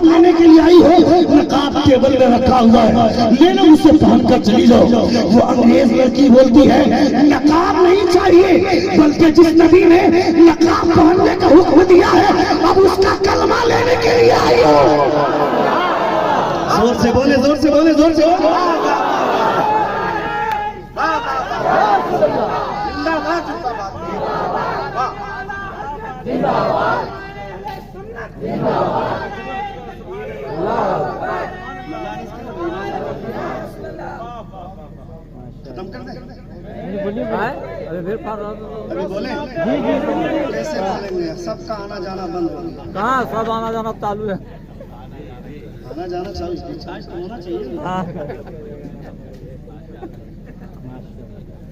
नकाब लेने के लिए आई हो, नकाब टेबल में रखा हुआ है, ले लो उसे पहनकर चली जाओ। वो अंग्रेज लड़की बोलती है नकाब नहीं चाहिए, बल्कि जिस नबी ने नकाब पहनने का हुक्म दिया है अब उसका कलमा लेने के लिए आई हो। जोर से बोले, जोर से बोले, जोर से बोले। खत्म कर दे अभी बोले कैसे बोलेंगे? सबका आना जाना बंद हो गया। कहाँ सब आना जाना चालू है? आना जाना चालू, चार्ज तो होना चाहिए।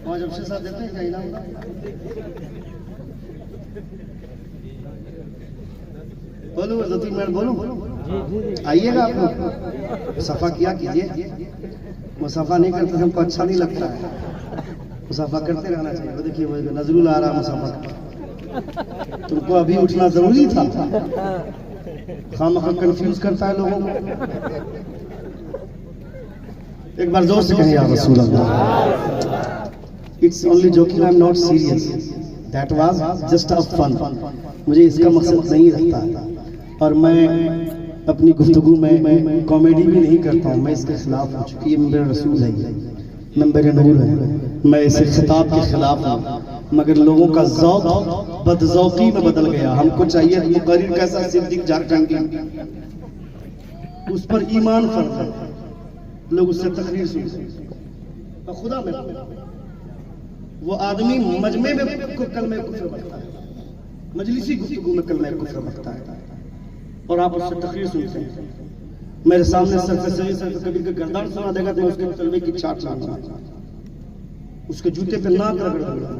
वहाँ जब से साथ देते हैं कहीं ना बोलो, 2-3 मिनट बोलो। आइएगा आप लोग, सफा किया कीजिए। मुसाफा नहीं करते हमको अच्छा नहीं लगता है, मुसाफा करते रहना चाहिए। वो देखिए वो नजरुल आ रहा मुसाफा का, तुमको अभी उठना जरूरी था, खामखा कंफ्यूज करता है लोगों को। एक बार जोर से कहें या रसूल Allah. It's only joking, I am not serious, that was just a fun. मुझे इसका मकसद नहीं रखता और मैं अपनी गुफ्तगू में कॉमेडी भी नहीं करता हूँ। मैं इसके खिलाफ हूँ, चूंकि ये मेरा रसूल है, मैं मेरे नूर है, मैं इसे खिताब के खिलाफ हूँ। मगर लोगों का ज़ौक़ बदज़ौक़ी में बदल गया। हमको चाहिए मुक़र्रिर कैसा, सिद्दीक़ झारखंडी, उस पर ईमान फर्ज है, लोग उससे तकरीर सुनते और खुदा में वो आदमी मजमे में कलमे कुफ्र पढ़ता है, मजलिसी गुफ्तगू में कलमे कुफ्र पढ़ता है और आप उससे तकरीर सुनते हैं। मेरे सामने सरफ कबीर का गर्दान सुना देगा तो मैं उसके तलवे की चाट लाऊंगा, उसके जूते पे नाक रगड़ दूंगा।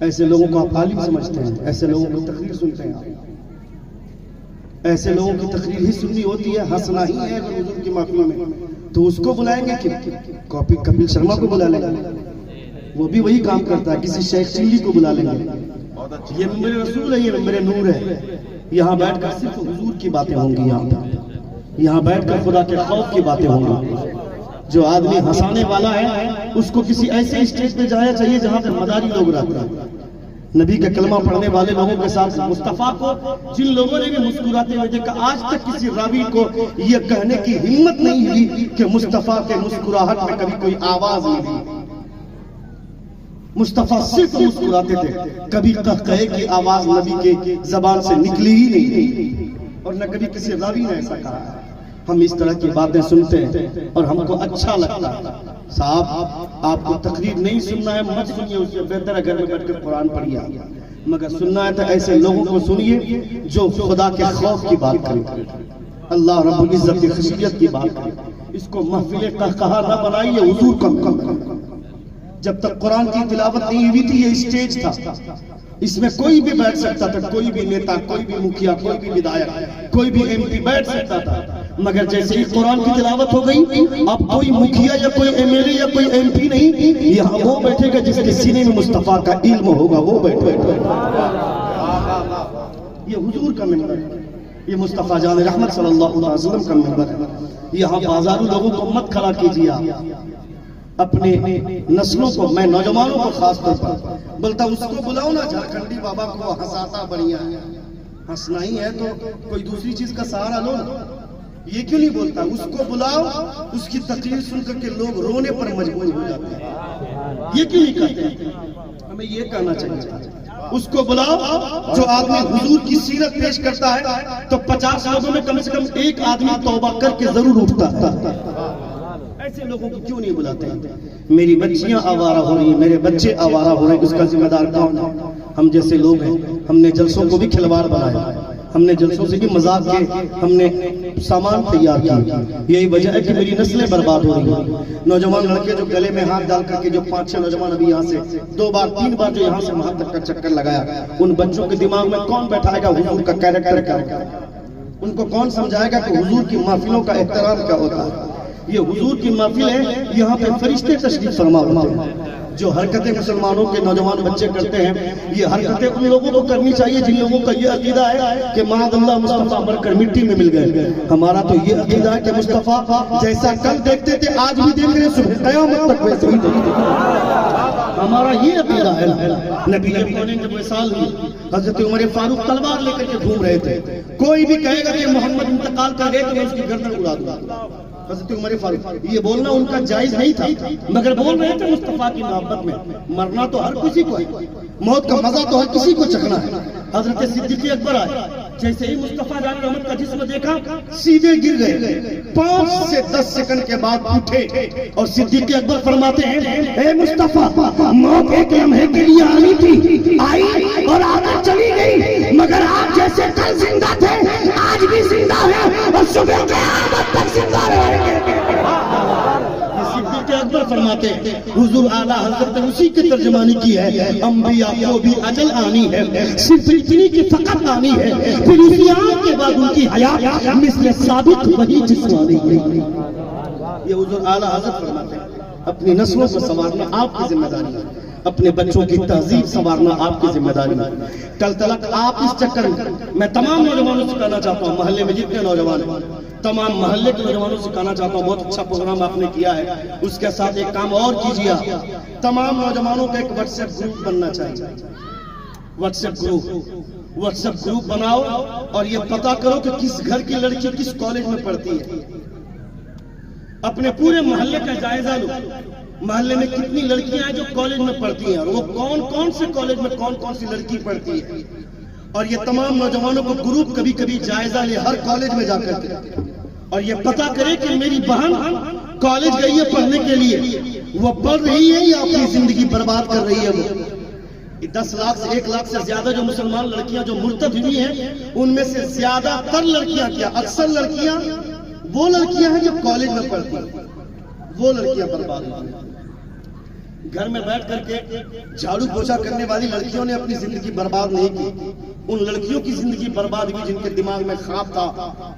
ऐसे लोगों को आप आलिम समझते हैं, ऐसे लोगों की तकरीर सुनते हैं आप। ऐसे लोगों की तकरीर ही सुननी होती है, हंसना ही है। अगर हुजूर की महफिल में तो उसको बुलाएंगे कि कपिल शर्मा को बुला लेंगे, वो भी वही काम करता है। किसी शेख चिल्ली को बुला लेंगे, ये मेरे रसूल है, ये मेरे नूर है। यहाँ बैठकर सिर्फ हुजूर की बातें होंगी, यहाँ बैठकर खुदा के खौफ की बातें होंगी। जो आदमी हंसाने वाला है उसको किसी ऐसे स्टेज पे जाना चाहिए जहाँ पे मदारी लोग रहते हैं। नबी का कलमा पढ़ने वाले लोगों के साथ मुस्तफा को जिन लोगों ने भी मुस्कुराते हुए देखा, आज तक किसी रावी को यह कहने की हिम्मत नहीं हुई कि मुस्तफा के मुस्कुराहट में कभी कोई आवाज नहीं थी। मुस्तफा सिर्फ मुस्कुराते थे, कभी कहकहे की आवाज नबी के जबान से निकली ही नहीं, और न कभी किसी रावी ने ऐसा कहा। हम इस तरह की बातें सुनते हैं और हमको अच्छा लगता है। साहब आपको तकरीर नहीं सुनना है मत सुनिए, उससे बेहतर है घर में बैठकर कुरान पढ़िए। मगर सुनना है तो ऐसे लोगों को सुनिए जो खुदा के खौफ की बात करें, अल्लाह रब्बुल इज्जत की खशियत की बात करें। इसको महफिल कहकहा ना बनाइए, हुजूर कम। जब तक कुरान की तिलावत नहीं हुई थी ये स्टेज था, इसमें कोई भी बैठ सकता था, कोई भी नेता, कोई भी मुखिया, कोई भी विधायक, कोई भी एमपी बैठ सकता था। मगर जैसे ही कुरान की तिलावत हो गई, अब कोई मुखिया या कोई एमएलए या कोई एमपी नहीं, यहाँ वो बैठेगा जिसके सीने में मुस्तफा का इल्म होगा, वो बैठेगा। ये हुजूर का मिंबर है, ये मुस्तफा जान रहमत सल्लल्लाहु अलैहि वसल्लम का मिंबर है। यहाँ बाजारू लोगों को मत खड़ा कीजिए आप। अपने नस्लों को, मैं नौजवानों को खास तौर पर बोलता, उसको बुलाओ ना झारखंडी बाबा को, हंसाता बढ़िया है। हंसना ही है तो कोई दूसरी चीज का सहारा लो ना। ये क्यों नहीं बोलता? उसको बुलाओ, उसकी तकरीर सुनकर के लोग रोने पर मजबूर हो जाते हैं। ये क्यों नहीं कहते? हमें ये कहना चाहिए, उसको बुलाओ जो आदमी हुजूर की सीरत पेश करता है तो 50 लोगों में कम से कम एक आदमी तौबा करके जरूर उठता है। ऐसे लोगों को क्यों नहीं बुलाते हैं? मेरी बच्चियां आवारा हो रही है, मेरे बच्चे आवारा हो रहे हैं, उसका जिम्मेदार कौन है? हम जैसे लोग हैं। हमने जलसों को भी खिलवाड़ बनाया, हमने जलसों से भी मजाक के हमने सामान तैयार किया। यही वजह है कि मेरी नस्लें बर्बाद हो रही हैं। नौजवान लड़के जो गले में हाथ डाल करके, जो 5-6 नौजवान अभी यहाँ से 2 बार 3 बार जो यहाँ से वहां तक का चक्कर लगाया, उन बच्चों के दिमाग में कौन बैठाएगा हुजूर का कैरेक्टर क्या होता है? उनको कौन समझाएगा कि हुजूर की महफिलों का एहतराम क्या होता है? ये हुजूर की महफिल है, यहाँ पे फरिश्ते तशरीफ फरमा होते हैं। जो हरकतें मुसलमानों के नौजवान बच्चे करते हैं, ये हरकतें उन लोगों को करनी चाहिए जिन लोगों का ये अकीदा है कि मादअल्लाह मुस्तफा मरकर मिट्टी में मिल गए। हमारा तो ये अकीदा है कि मुस्तफा जैसा कल देखते थे आज भी देख रहे, सुबह क़यामत तक वैसे ही देखेंगे। हमारा ये अकीदा है। नबी कौन जब वसाल हुई, हजरत उमर फारूक तलवार लेकर के घूम रहे थे। कोई भी कहेगा कि मोहम्मद इंतकाल कर गए तो मैं उसकी गर्दन उड़ा दूंगा। हजरत उमर फारूक ये बोलना उनका जायज नहीं था, मगर बोल रहे थे मुस्तफा की मोहब्बत में। मरना तो हर किसी को है, मौत का मजा तो हर किसी को चखना है। हजरत सिद्दीक़ अकबर आए, जैसे ही मुस्तफा जान रहमत का जिस्म देखा सीधे गिर गए। 5 से 10 सेकंड के बाद उठे और सिद्दीक़ अकबर फरमाते हैं, हे मुस्तफा, मौत एक लम्हे के लिए आनी थी, आई और आकर चली गई, मगर आप जैसे कल जिंदा थे आज भी जिंदा है और सुबह क़यामत तक जिंदा रहेंगे। सिद्दीक़ अकबर फरमाते हैं, हुजूर आला हज़रत ने उसी की तर्जुमानी की है, अंबिया को भी अजल आनी है, सिर्फ इतनी की फकत आनी है, फिर उसी आन के बाद उनकी हयात मिस्ल साबित वही जिस्मानी है। ये हुजूर आला हज़रत फरमाते हैं, अपनी नस्लों को संवारना आपकी जिम्मेदारी है, अपने बच्चों की तहजीब संवारना आपकी जिम्मेदारी है। कल तलक आप इस चक्कर में, मैं तमाम नौजवानों से कहना चाहता हूँ, मोहल्ले में जितने नौजवान हैं, तमाम मोहल्ले के नौजवानों से कहना चाहता हूँ, बहुत अच्छा प्रोग्राम आपने किया है, उसके साथ एक काम और कीजिए आप, तमाम नौजवानों का एक व्हाट्सएप ग्रुप बनना चाहिए। व्हाट्सएप ग्रुप बनाओ और ये पता करो कि किस घर की लड़की किस कॉलेज में पढ़ती है। अपने पूरे मोहल्ले का जायजा लो, मोहल्ले में कितनी लड़कियां हैं जो कॉलेज में पढ़ती हैं और वो कौन कौन से कॉलेज में कौन कौन सी लड़की पढ़ती है। और ये तमाम नौजवानों को ग्रुप कभी कभी जायजा ले हर कॉलेज में जाकर के, और ये पता करे कि मेरी बहन कॉलेज गई है पढ़ने के लिए, वो पढ़ रही है या अपनी जिंदगी बर्बाद कर रही है। वो 10 लाख से 1 लाख से ज्यादा जो मुसलमान लड़कियां जो मुर्तद हुई हैं, उनमें से ज्यादातर लड़कियां क्या अक्सर लड़कियां वो लड़कियां हैं जो कॉलेज में पढ़ती हैं, वो लड़कियां बर्बाद हुई हैं। घर में बैठ करके झाड़ू पोछा करने वाली लड़कियों ने अपनी जिंदगी बर्बाद नहीं की, उन लड़कियों की जिंदगी बर्बाद हुई जिनके दिमाग में ख्वाब था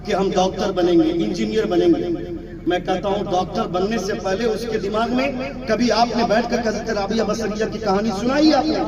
कि हम डॉक्टर बनेंगे, इंजीनियर बनेंगे। मैं कहता हूँ डॉक्टर बनने से पहले उसके दिमाग में कभी आपने बैठकर हज़रत राबिया बसरिया की कहानी सुनाई आपने?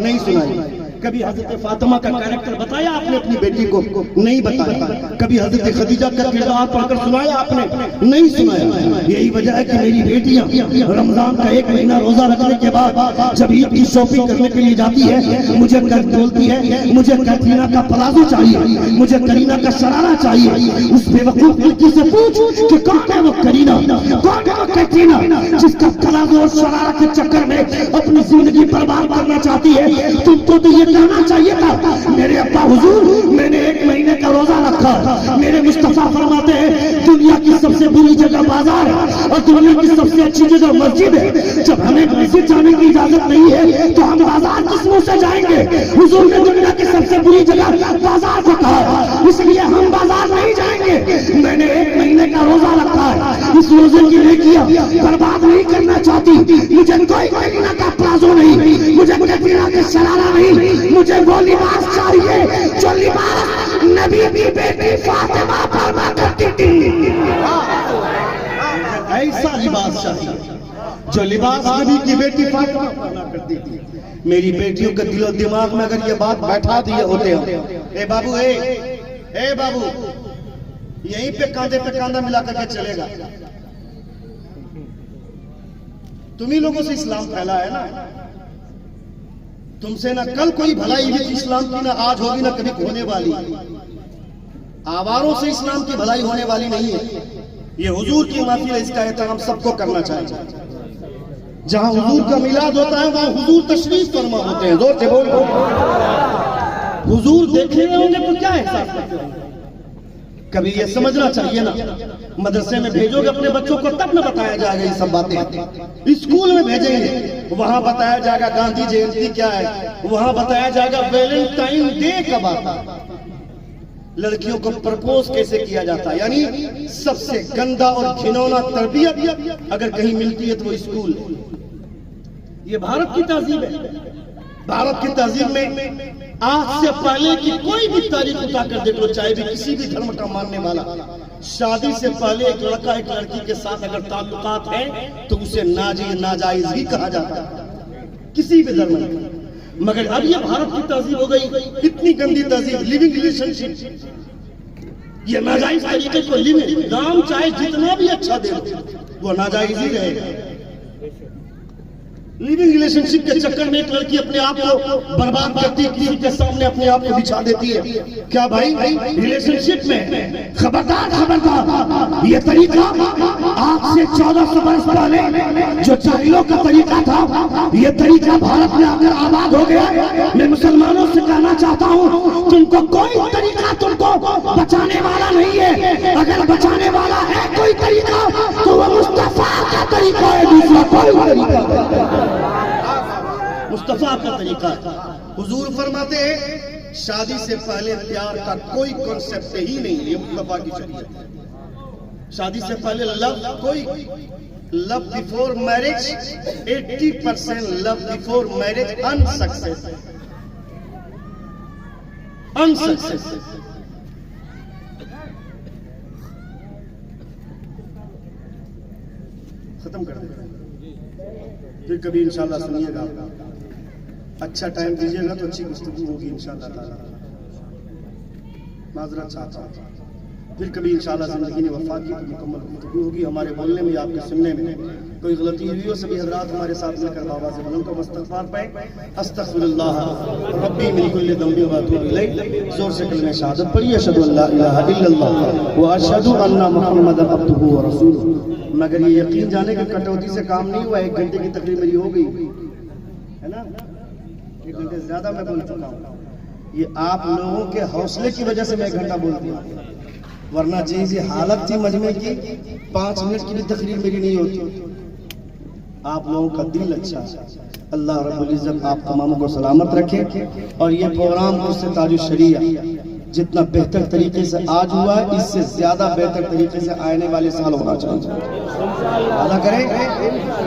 नहीं सुनाई। कभी हज़रत फातिमा का कैरेक्टर बताया आपने अपनी बेटी को? नहीं बताया। कभी हज़रत खदीजा का किरदार पढ़कर सुनाया आपने? नहीं सुनाया। यही वजह है कि मेरी बेटियां रमजान का 1 महीना रोजा रखने के बाद जब ईद की शॉपिंग करने के लिए जाती है, मुझे बोलती है मुझे कैटरीना का प्लाजो चाहिए, मुझे करीना का शरारा चाहिए। उस बेवकूफ लड़की से पूछ कि कौन है वो करीना, कौन है वो कैटरीना जिसका प्लाजो और शरारा के चक्कर में अपनी जिंदगी बर्बाद करना चाहती है। तुमको तो ये कहना चाहिए था, मेरे अब्बा हुजूर मैंने 1 महीने का रोजा रखा। मेरे मुस्तफा फरमाते हैं दुनिया की सबसे बुरी जगह बाजार है और दुनिया की सबसे अच्छी जगह मस्जिद है। जब हमें मस्जिद जाने की इजाजत नहीं है तो हम बाजार किस मुंह से जाएंगे? हुजूर ने दुनिया की सबसे बुरी जगह बाजार को कहा, इसलिए हम बाजार नहीं जाएंगे। मैंने 1 महीने का रोजा रखा है, इस रोजे की नेकियां बर्बाद नहीं करना चाहती। मुझे कोई करीना का प्लाजो नहीं, मुझे करीना का शरारा नहीं, मुझे वो लिबास चाहिए जो लिबास नबी की बेटी फातिमा फरमा करती थी। ऐसा लिबास चाहिए जो लिबास नबी की बेटी फातिमा फरमा करती थी। मेरी बेटियों के दिलो दिमाग में अगर ये बात बैठा दिए होते हो, ए बाबू ए बाबू, यहीं पे कांधे पे कांधा मिला करके चलेगा। तुम ही लोगों से इस्लाम फैला है ना, तुमसे ना कल कोई भलाई हुई इस्लाम की, ना आज होगी, ना कभी होने वाली। आवारों से इस्लाम की भलाई होने वाली नहीं है। ये हुजूर की महफिल है, इसका एहतराम सबको करना चाहिए। जहां हुजूर का मिलाद होता है वहां हुजूर तशरीफ फरमा होते हैं। जोर से बोलो, हुजूर देखे होंगे तो क्या एहसास करते होंगे? कभी ये समझना चाहिए ना, मदरसे में भेजोगे अपने बच्चों को तब न बताया जाएगा ये सब बातें। स्कूल में भेजेंगे वहां बताया जाएगा गांधी जयंती क्या है, वहां बताया जाएगा वैलेंटाइन डे कब आता है, लड़कियों को प्रपोज कैसे किया जाता है। यानी सबसे गंदा और घिनौना तरबियत अगर कहीं मिलती है तो वो स्कूल। ये भारत की तहजीब है। भारत की तहजीब में आज से पहले की कोई भी तारीख उठा कर देख लो, चाहे भी किसी भी धर्म का मानने वाला, शादी से पहले एक लड़का एक लड़की के साथ अगर ताल्लुकात है तो उसे नाजायज भी कहा जाता है। किसी भी धर्म में। मगर अब ये भारत की तहजीब हो गई, इतनी गंदी तहजीब, लिविंग रिलेशनशिप, ये नाजायज तरीके को लिविंग, दाम चाहे जितना भी अच्छा दे वो नाजायज ही रहेगा। लिविंग रिलेशनशिप के चक्कर में एक लड़की अपने आप को बर्बाद करती है, किसी के सामने अपने आप को बिछा देती है। क्या भाई रिलेशनशिप में खबरदार खबरदार, ये तरीका आज से 1400 वर्ष पहले जो जाहिलों का तरीका था, ये तरीका भारत में आकर आबाद हो गया। मैं मुसलमानों से कहना चाहता हूँ, तुमको कोई तरीका तुमको बचाने वाला नहीं है। अगर बचाने वाला है कोई तरीका तो वो मुस्तफा का तरीका है, दूसरा कोई तरीका नहीं। मुस्तफा का तरीका है। हुजूर फरमाते हैं शादी से पहले प्यार का कोई कॉन्सेप्ट ही नहीं है, मुस्तफा की शरीयत है। शादी से पहले love before marriage 80% love before marriage unsuccess. खत्म कर दें, फिर कभी इंशाल्लाह सुनिएगा। अच्छा टाइम दीजिएगा तो अच्छी गुफ्तगू होगी इंशाल्लाह ताला। माजरत चाहता हूं, फिर कभी इंशाल्लाह जिंदगी में वफा की मुकम्मल गुफ्तगू होगी। हमारे बोलने में, आपके सुनने में कोई गलती हुई हो, सभी हजरात हमारे साथ मिलकर बाबा से बुलंद को इस्तग़फ़ार पाए। अस्तग़फ़िरुल्लाह रब्बी मिन कुल्लि ज़ंबिन व अतूबु इलैह। जोर से कलमे शहादत पढ़िए, अशहदु अल्ला इलाहा इल्लल्लाह व अशहदु अन्ना मुहम्मदन अब्दुहु व रसूलुहु। मगर ये यकीन जाने की कटौती से काम नहीं हुआ। 1 घंटे की तकरीर मेरी हो गई है ना, 1 घंटे से ज्यादा मैं बोल चुका हूँ। ये आप लोगों के हौसले की वजह से मैं 1 घंटा बोल दिया, वरना चीज ये हालत थी मजमे की 5 मिनट की भी तकरीर मेरी नहीं होती। आप लोगों का दिल अच्छा, अल्लाह रब्बुल इज्जत आप तमाम को सलामत रखे। और ये प्रोग्राम उससे ताजुश शरिया जितना बेहतर तरीके से आज हुआ है, इससे ज्यादा बेहतर तरीके से आने वाले साल होना चाहिए।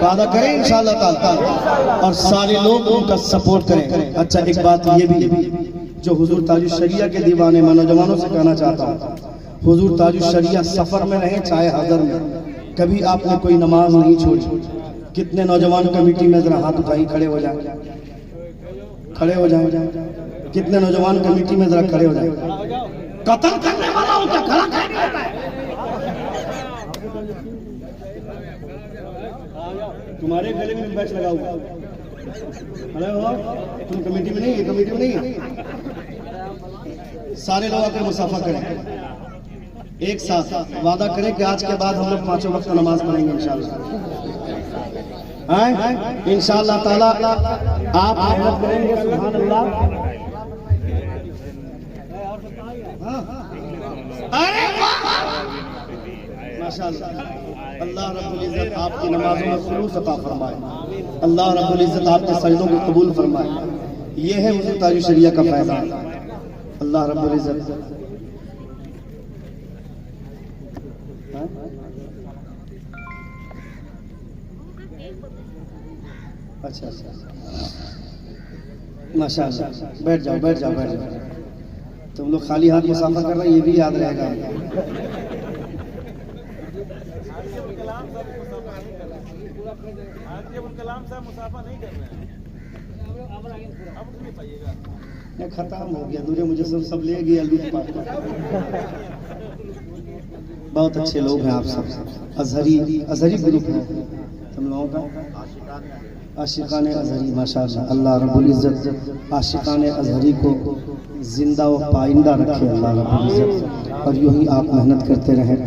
वादा करें इंशाअल्लाह ताला, और सारे लोग उनका सपोर्ट करें। अच्छा, एक बात ये भी जो हुजूर ताजुश शरिया के दीवाने मैं नौजवानों से कहना चाहता हूँ, हुजूर ताजुश शरिया सफर में रहे चाहे हज़र में, कभी आपने कोई नमाज नहीं छोड़ी। कितने नौजवान कमेटी में जरा हाथ उठाई, खड़े हो जाए, खड़े हो जाए। कितने नौजवान कमेटी में जरा खड़े हो जाए। कत्ल करने वाला उनका खड़ा नहीं होता है। तुम्हारे गले में बैच लगा हुआ, अरे हो तुम कमेटी में नहीं है, कमेटी में नहीं है। सारे लोग आकर मुसाफा करें, एक साथ वादा करें कि आज के बाद हम लोग 5 वक्त नमाज पढ़ेंगे इंशाल्लाह। इंशाअल्लाह ताला आप मेहनत करेंगे, सुभान अल्लाह। अरे माशाअल्लाह, अल्लाह रब्बुल इज्जत आपकी नमाजों में खुलूस अता फरमाए, अल्लाह रब्बुल इज्जत आपके सजदों को कबूल फरमाए। ये है हुजूर ताजुश शरिया का फैज़ान, अल्लाह रब्बुल इज्जत। अच्छा माशाअल्लाह, बैठ जाओ बैठ जाओ बैठ जाओ। तुम लोग खाली हाथ मुसाफा कर रहे हैं, ये भी याद रहेगा। खत्म हो गया, दूरे मुझे सब ले गया लूटपाट। बहुत अच्छे लोग हैं आप सब, अजहरी ग्रुप है तुम लोगों का, आशिकान अजहरी माशाअल्लाह। अल्लाह रब्बुल इज्जत आशिकान अजहरी को जिंदा व पाइंदा रखे अल्लाह रब्बुल इज्जत, और यूं ही आप मेहनत करते रहें।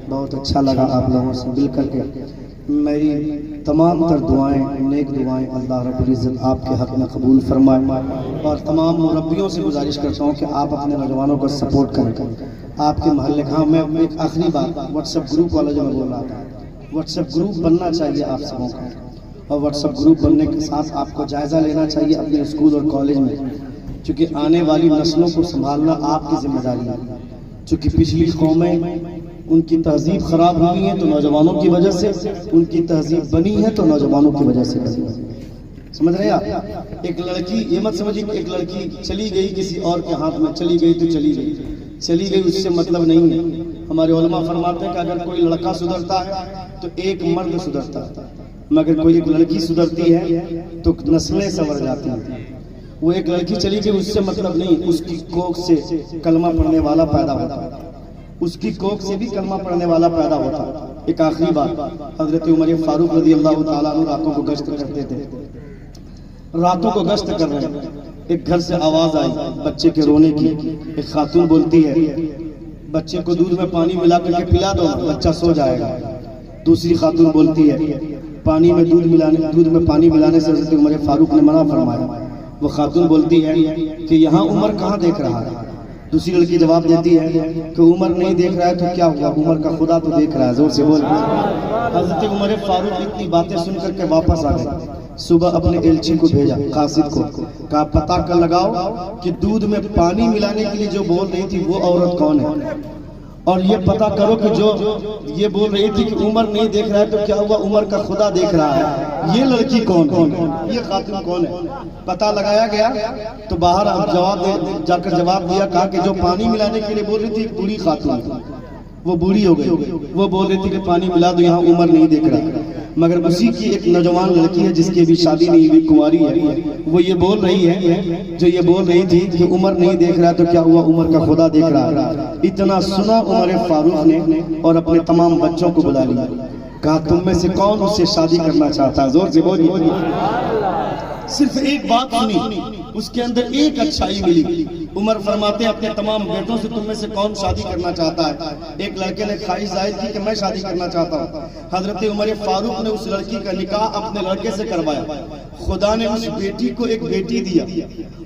बहुत अच्छा लगा आप लोगों से मिल करके। मेरी तमाम तर दुआएं, नेक दुआएं अल्लाह रब्बुल इज्जत आपके हक़ में कबूल फरमाए। और तमाम मुरब्बियों से गुजारिश करता हूँ कि आप अपने नौजवानों को सपोर्ट करें। आपके महल्ले का मैं एक आखिरी बात, व्हाट्सएप ग्रुप वाला जो मैं बोल रहा था, व्हाट्सएप ग्रुप बनना चाहिए आप सबों का। और व्हाट्सएप ग्रुप बनने के साथ आपको जायज़ा लेना चाहिए अपने स्कूल और कॉलेज में, क्योंकि आने वाली नस्लों को संभालना आपकी जिम्मेदारी है। चूँकि पिछली कौमें उनकी तहजीब खराब हुई है तो नौजवानों की वजह से, उनकी तहजीब बनी है तो नौजवानों की वजह से बनी है। समझ रहे हैं आप? एक लड़की, ये मत समझिए कि एक लड़की चली गई किसी और के हाथ में, चली गई तो चली गई, उससे मतलब नहीं है। हमारे उलमा फरमाते हैं कि अगर कोई लड़का सुधरता है तो एक मर्द सुधरता है, मगर कोई एक लड़की सुधरती है तो नस्लें संवर जाती हैं। वो एक लड़की चली गई, उससे मतलब नहीं, उसकी कोख से कलमा पढ़ने वाला पैदा होता, उसकी कोख से भी कलमा पढ़ने वाला पैदा होता। एक आखिरी बात, हजरत उमर फारूक रज़ी अल्लाह ताला अन्हु रातों को गश्त करते थे। रातों को गश्त कर रहे हैं, एक घर से आवाज आई बच्चे के रोने की। एक खातून बोलती है, बच्चे को दूध में पानी मिला करके पिला दो, बच्चा सो जाएगा। दूसरी खातून बोलती है, पानी में दूध में पानी मिलाने से हज़रत उमर फारूक ने मना फरमाया। वो खातून बोलती है कि यहाँ उमर कहाँ देख रहा है। दूसरी लड़की जवाब देती है कि उमर नहीं देख रहा है तो क्या हुआ, उमर का खुदा तो देख रहा है। जोर से बोल। हज़रत उमर फारूक इतनी बातें सुन करके वापस आ गए। सुबह अपने एलची को भेजा, कासिद को कहा पता कर लगाओ कि दूध में पानी मिलाने के लिए जो बोल रही थी वो औरत कौन है, और ये पता करो कि जो ये बोल रही थी कि उमर नहीं देख रहा है तो क्या हुआ, उमर का खुदा देख रहा है। ये लड़की कौन है, ये खातून कौन है। पता लगाया गया तो बाहर जाकर जवाब दिया, कहा कि जो पानी मिलाने के लिए बोल रही थी बूढ़ी खातून, वो बूढ़ी हो गई। वो बोल रही थी कि पानी मिला दो, यहाँ उमर नहीं देख रहा। मगर उसी की एक नौजवान लड़की है जिसकी अभी शादी नहीं हुई, कुंवारी है, वो ये बोल रही है, जो ये बोल रही थी कि उमर नहीं देख रहा तो क्या हुआ, उमर का खुदा देख रहा है। इतना सुना उमर फारूक ने और अपने तमाम बच्चों को बुला लिया, कहा तुम में से कौन उससे शादी करना चाहता है। जोर से बोलिए। सिर्फ एक बात सुनी, उसके अंदर एक अच्छाई मिली। उमर फरमाते अपने तमाम बेटों से तुम में से कौन शादी करना चाहता है। एक लड़के ने ख्वाहिश जाहिर की कि मैं शादी करना चाहता हूँ। हजरत उमर फारूक ने उस लड़की का निकाह अपने लड़के से करवाया। खुदा ने उस बेटी को एक बेटी दिया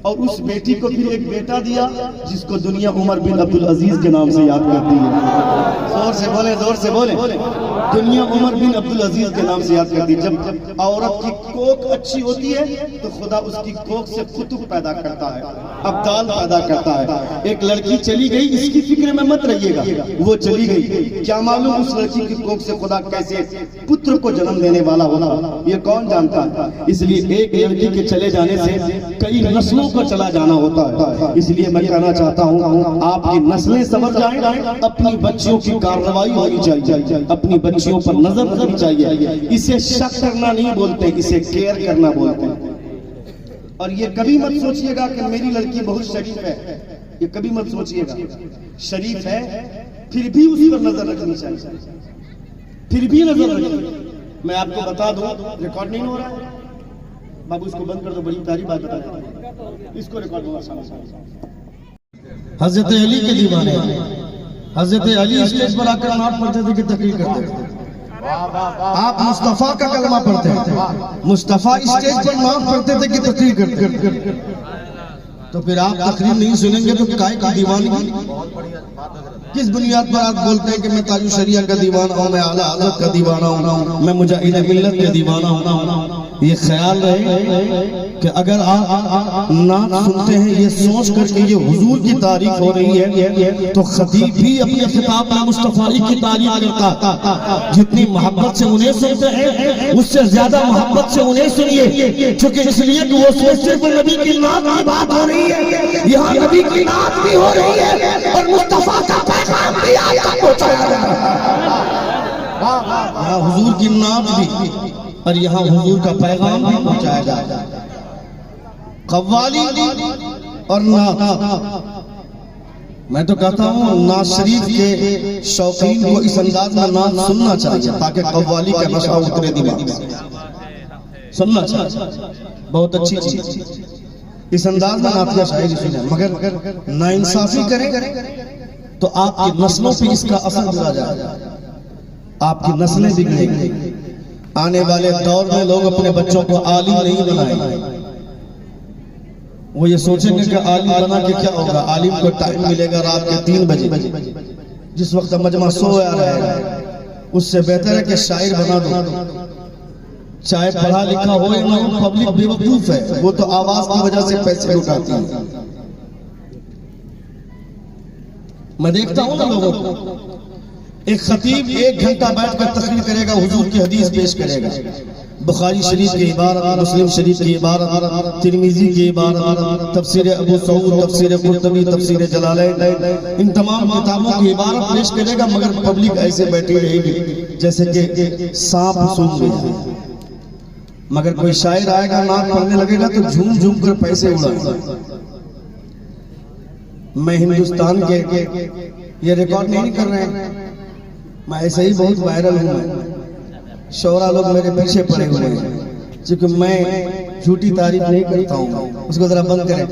और उस बेटी को फिर एक बेटा दिया, जिसको दुनिया उमर बिन अब्दुल अजीज के नाम से याद करती है। जोर से बोले, जोर से बोले। दुनिया उमर बिन अब्दुल अजीज के नाम से याद करती है। जब औरत की कोख अच्छी होती है तो खुदा उसकी कोख से कुतुब पैदा करता है, अब्दाल पैदा करता है। एक लड़की चली गई, इसकी फिक्र में मत रहिएगा, वो चली गई, क्या मालूम उस लड़की की कोख से खुदा कैसे पुत्र को जन्म देने वाला होना, ये कौन जानता है। इसलिए एक लड़की के चले जाने से कई नस्लों को चला जाना होता है। इसलिए मैं कहना चाहता हूँ आपकी नस्लें समझ जाएं, अपनी बच्चियों की कार्रवाई होनी चाहिए, अपनी बच्चियों पर नजर रखनी चाहिए। इसे शक करना नहीं बोलते, इसे केयर करना बोलते हैं। और ये कभी मत सोचिएगा कि मेरी लड़की बहुत शरीफ है, ये कभी मत सोचिएगा। शरीफ है फिर भी उस पर नजर रखनी चाहिए, फिर भी नजर रखनी। मैं आपको बता दूं, रिकॉर्ड नहीं हो रहा है बाबू, इसको बंद कर दो, बड़ी प्यारी बात बता दो, इसको रिकॉर्ड होगा। हजरत अली के दीवाने, हजरत अली स्टेज पर आकर नात पढ़ते थे कि तकरीर करते थे। आप मुस्तफा का कलमा पढ़ते हैं, मुस्तफा स्टेज पर नात पढ़ते थे कि तकरीर करते। तो फिर आप तकरीर नहीं सुनेंगे तो काय की दीवानगी, किस बुनियाद पर आप बोलते हैं कि मैं ताजु शरिया का दीवाना हूँ, मैं आला हज़रत का दीवाना हूँ, मैं मुजाहिद मिल्लत का दीवाना हूँ। ये ख्याल रहे कि अगर आप नात सुनते हैं ये सोच कर कि ये हुजूर की तारीफ हो रही है, तो खतीब भी अपने खिताब में मुस्तफाई की तारीफ करता। जितनी मोहब्बत से उन्हें सुनते हैं उससे ज्यादा मोहब्बत से उन्हें सुनिए, क्योंकि इसलिए कि वो सोचते हैं नबी की नात की बात हो रही है, यहाँ नबी की नात भी हो रही है और मुस्तफा का पैगाम भी आप तक पहुंचाया जा रहा है। यहाँ हुजूर की नात भी और यहाँ हुजूर का पैगाम भी पहुंचाया जा रहा है। कव्वाली और नात, मैं तो कहता हूँ नात शरीफ के शौकीन को इस अंदाज में नात सुनना चाहिए ताकि कव्वाली का नशा उतरे दिमाग में, सुनना चाहिए। बहुत अच्छी चीज, इस अंदाज में नात या शायरी सुने, मगर नाइंसाफी करें तो आपकी नस्लों पे इसका असर बुरा जाएगा, आपकी नस्लें बिगड़ेंगी। आने वाले दौर में लोग अपने बच्चों को आलिम नहीं बनाएंगे, वो ये सोचेंगे कि आलिम बना के क्या होगा। आलिम को टाइम मिलेगा रात के 3 बजे, जिस वक्त मजमा सोया रहेगा, उससे बेहतर है कि शायर बना दो। चाहे पढ़ा लिखा हो या ना हो, पब्लिक बेवकूफ है, वो तो आवाज की वजह से पैसे उठाती है। मैं देखता हूं ना लोगों को, एक खतीब 1 घंटा बैठकर तकरीर करेगा, हुजूर की हदीस पेश करेगा, बुखारी शरीफ की इबारत, मुस्लिम शरीफ की इबारत, तिरमिजी की इबारत, तफसीर अबू सऊद, तफसीर कुर्तबी, तफसीर जलालैन, इन तमाम किताबों की इबारत पेश करेगा, मगर पब्लिक ऐसे बैठी रहेगी जैसे कि सांप सूंघ गया। मगर कोई शायर आएगा नात पढ़ने लगेगा तो झूम झूम कर पैसे उड़ाएगा। मैं हिंदुस्तान के ये रिकॉर्ड नहीं कर रहे हैं, मैं ऐसे ही बहुत वायरल हूं। मैं शौरा लोग मेरे पीछे पड़े हुए हैं, क्योंकि मैं झूठी तारीफ नहीं करता हूं। उसको जरा बंद करें।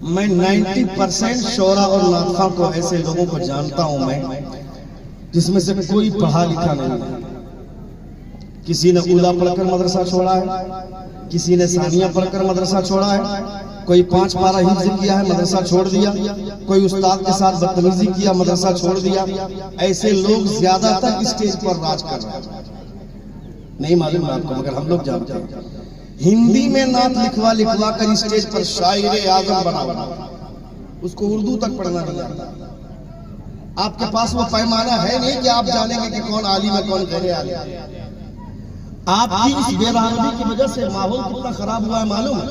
मैं 90% शौरा और नातखा को ऐसे लोगों को जानता हूं मैं, जिसमें से कोई पढ़ा लिखा नहीं है। किसी ने उला पढ़कर मदरसा छोड़ा है, किसी ने सानिया पढ़कर मदरसा छोड़ा है, कोई 5 पारा हिफ्ज किया है मदरसा छोड़ दिया, कोई उस्ताद के साथ बदतमीजी किया मदरसा छोड़ दिया। ऐसे लोग ज्यादातर स्टेज पर राज कर रहे हैं। नहीं मालूम आपको, मगर हम लोग जानते हैं। हिंदी में नात लिखवा कर स्टेज पर शायर आजम बना, उसको उर्दू तक पढ़ना नहीं आता। आपके पास वो पैमाना है नहीं कि आप जानेंगे कि कौन आलिम है कौन गैर आलिम है। आपकी इस बेराहमी की वजह से माहौल कितना खराब हुआ है मालूम है?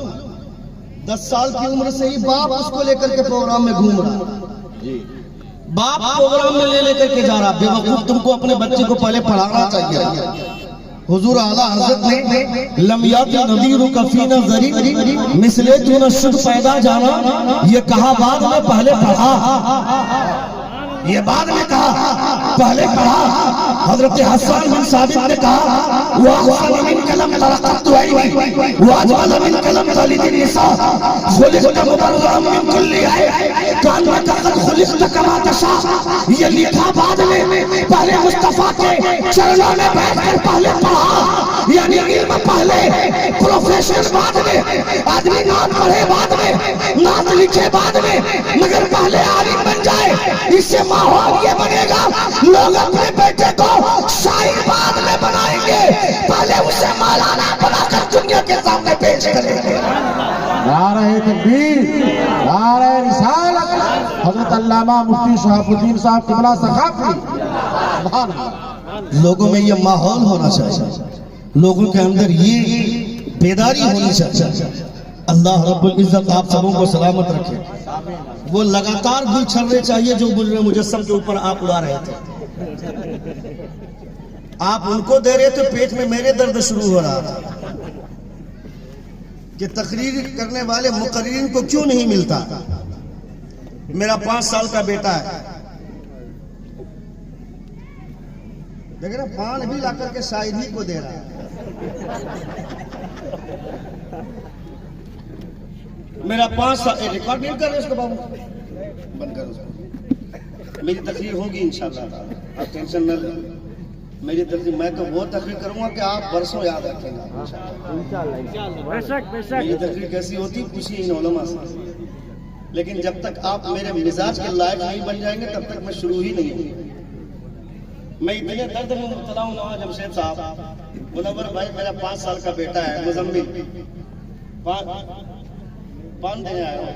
10 साल की उम्र से ही बाप उसको लेकर के प्रोग्राम में घूम रहा है। बाप प्रोग्राम में ले लेकर के जा रहा। बेवकूफ, तुमको अपने बच्चे को पहले पढ़ाना चाहिए। हुजूर आला हज़रत ने लमियात नदीर कफीना जरी मिसले तू न शुद्ध पैदा जाना, ये कहा बाद में पहले पढ़ा, ये बाद में कहा पहले पढ़ा। हजरत हसन बिन साबित ने कहा वाह मिन कलम तरक़त वाजवाल मिन कलम तलिदिन निसा खुलिक़त मुबर्रअम मिन कुल्ली कान में कद खुलिक़त कमा तशा। ये लिखा बाद में, पहले मुस्तफा के चरणों में बैठकर पहले पढ़ा। यानी इल्म पहले, प्रोफेशन बाद में। आदमी नात पढ़े बाद में, नात लिखे बाद में, मगर पहले आलिम बन जाए। इससे माहौल ये बनेगा, लोग अपने बेटे को शायर बाद में बनाएंगे, पहले उसे मौलाना बनाकर दुनिया के सामने पेश करेंगे। नारे तकबीर, नारे रिसालत। हजरत अल्लामा मुफ्ती शहाबुद्दीन साहब किबला सखाफी। सुभान अल्लाह। लोगों में ये माहौल होना चाहिए, लोगों के अंदर ये बेदारी होनी चाहिए। अल्लाह रब्बुल इज्जत आप सबों को सलामत रखे। वो लगातार गुल छर्रे चाहिए जो गुल मुजस्सम के ऊपर आप उड़ा रहे थे। आप उनको दे रहे थे, पेट में मेरे दर्द शुरू हो रहा था कि तकरीर करने वाले मुकर्रिरीन को क्यों नहीं मिलता। मेरा 5 साल का बेटा है, देख रहे पान भी ला करके शायद ही को दे रहा है। मेरा 5 साल, रिकॉर्ड नहीं कर रहे उसको बाबू, बंद कर उसको। मेरी तकरीर होगी इंशाल्लाह, आप टेंशन न लें। मेरी तकरीर, मैं तो वो तकरीर करूंगा कि आप बरसों याद रखेंगे इंशाल्लाह। मेरी तकरीर कैसी होती पूछिए इन उलमा से। लेकिन जब तक आप मेरे मिजाज के लायक नहीं बन जाएंगे तब तक मैं शुरू ही नहीं हूँ। मैं इतने दर्द में मुब्तला हूँ नवाज जमशेद साहब, मुनव्वर भाई मेरा 5 साल का बेटा है मुजम्मिल, पान देने आया हूँ।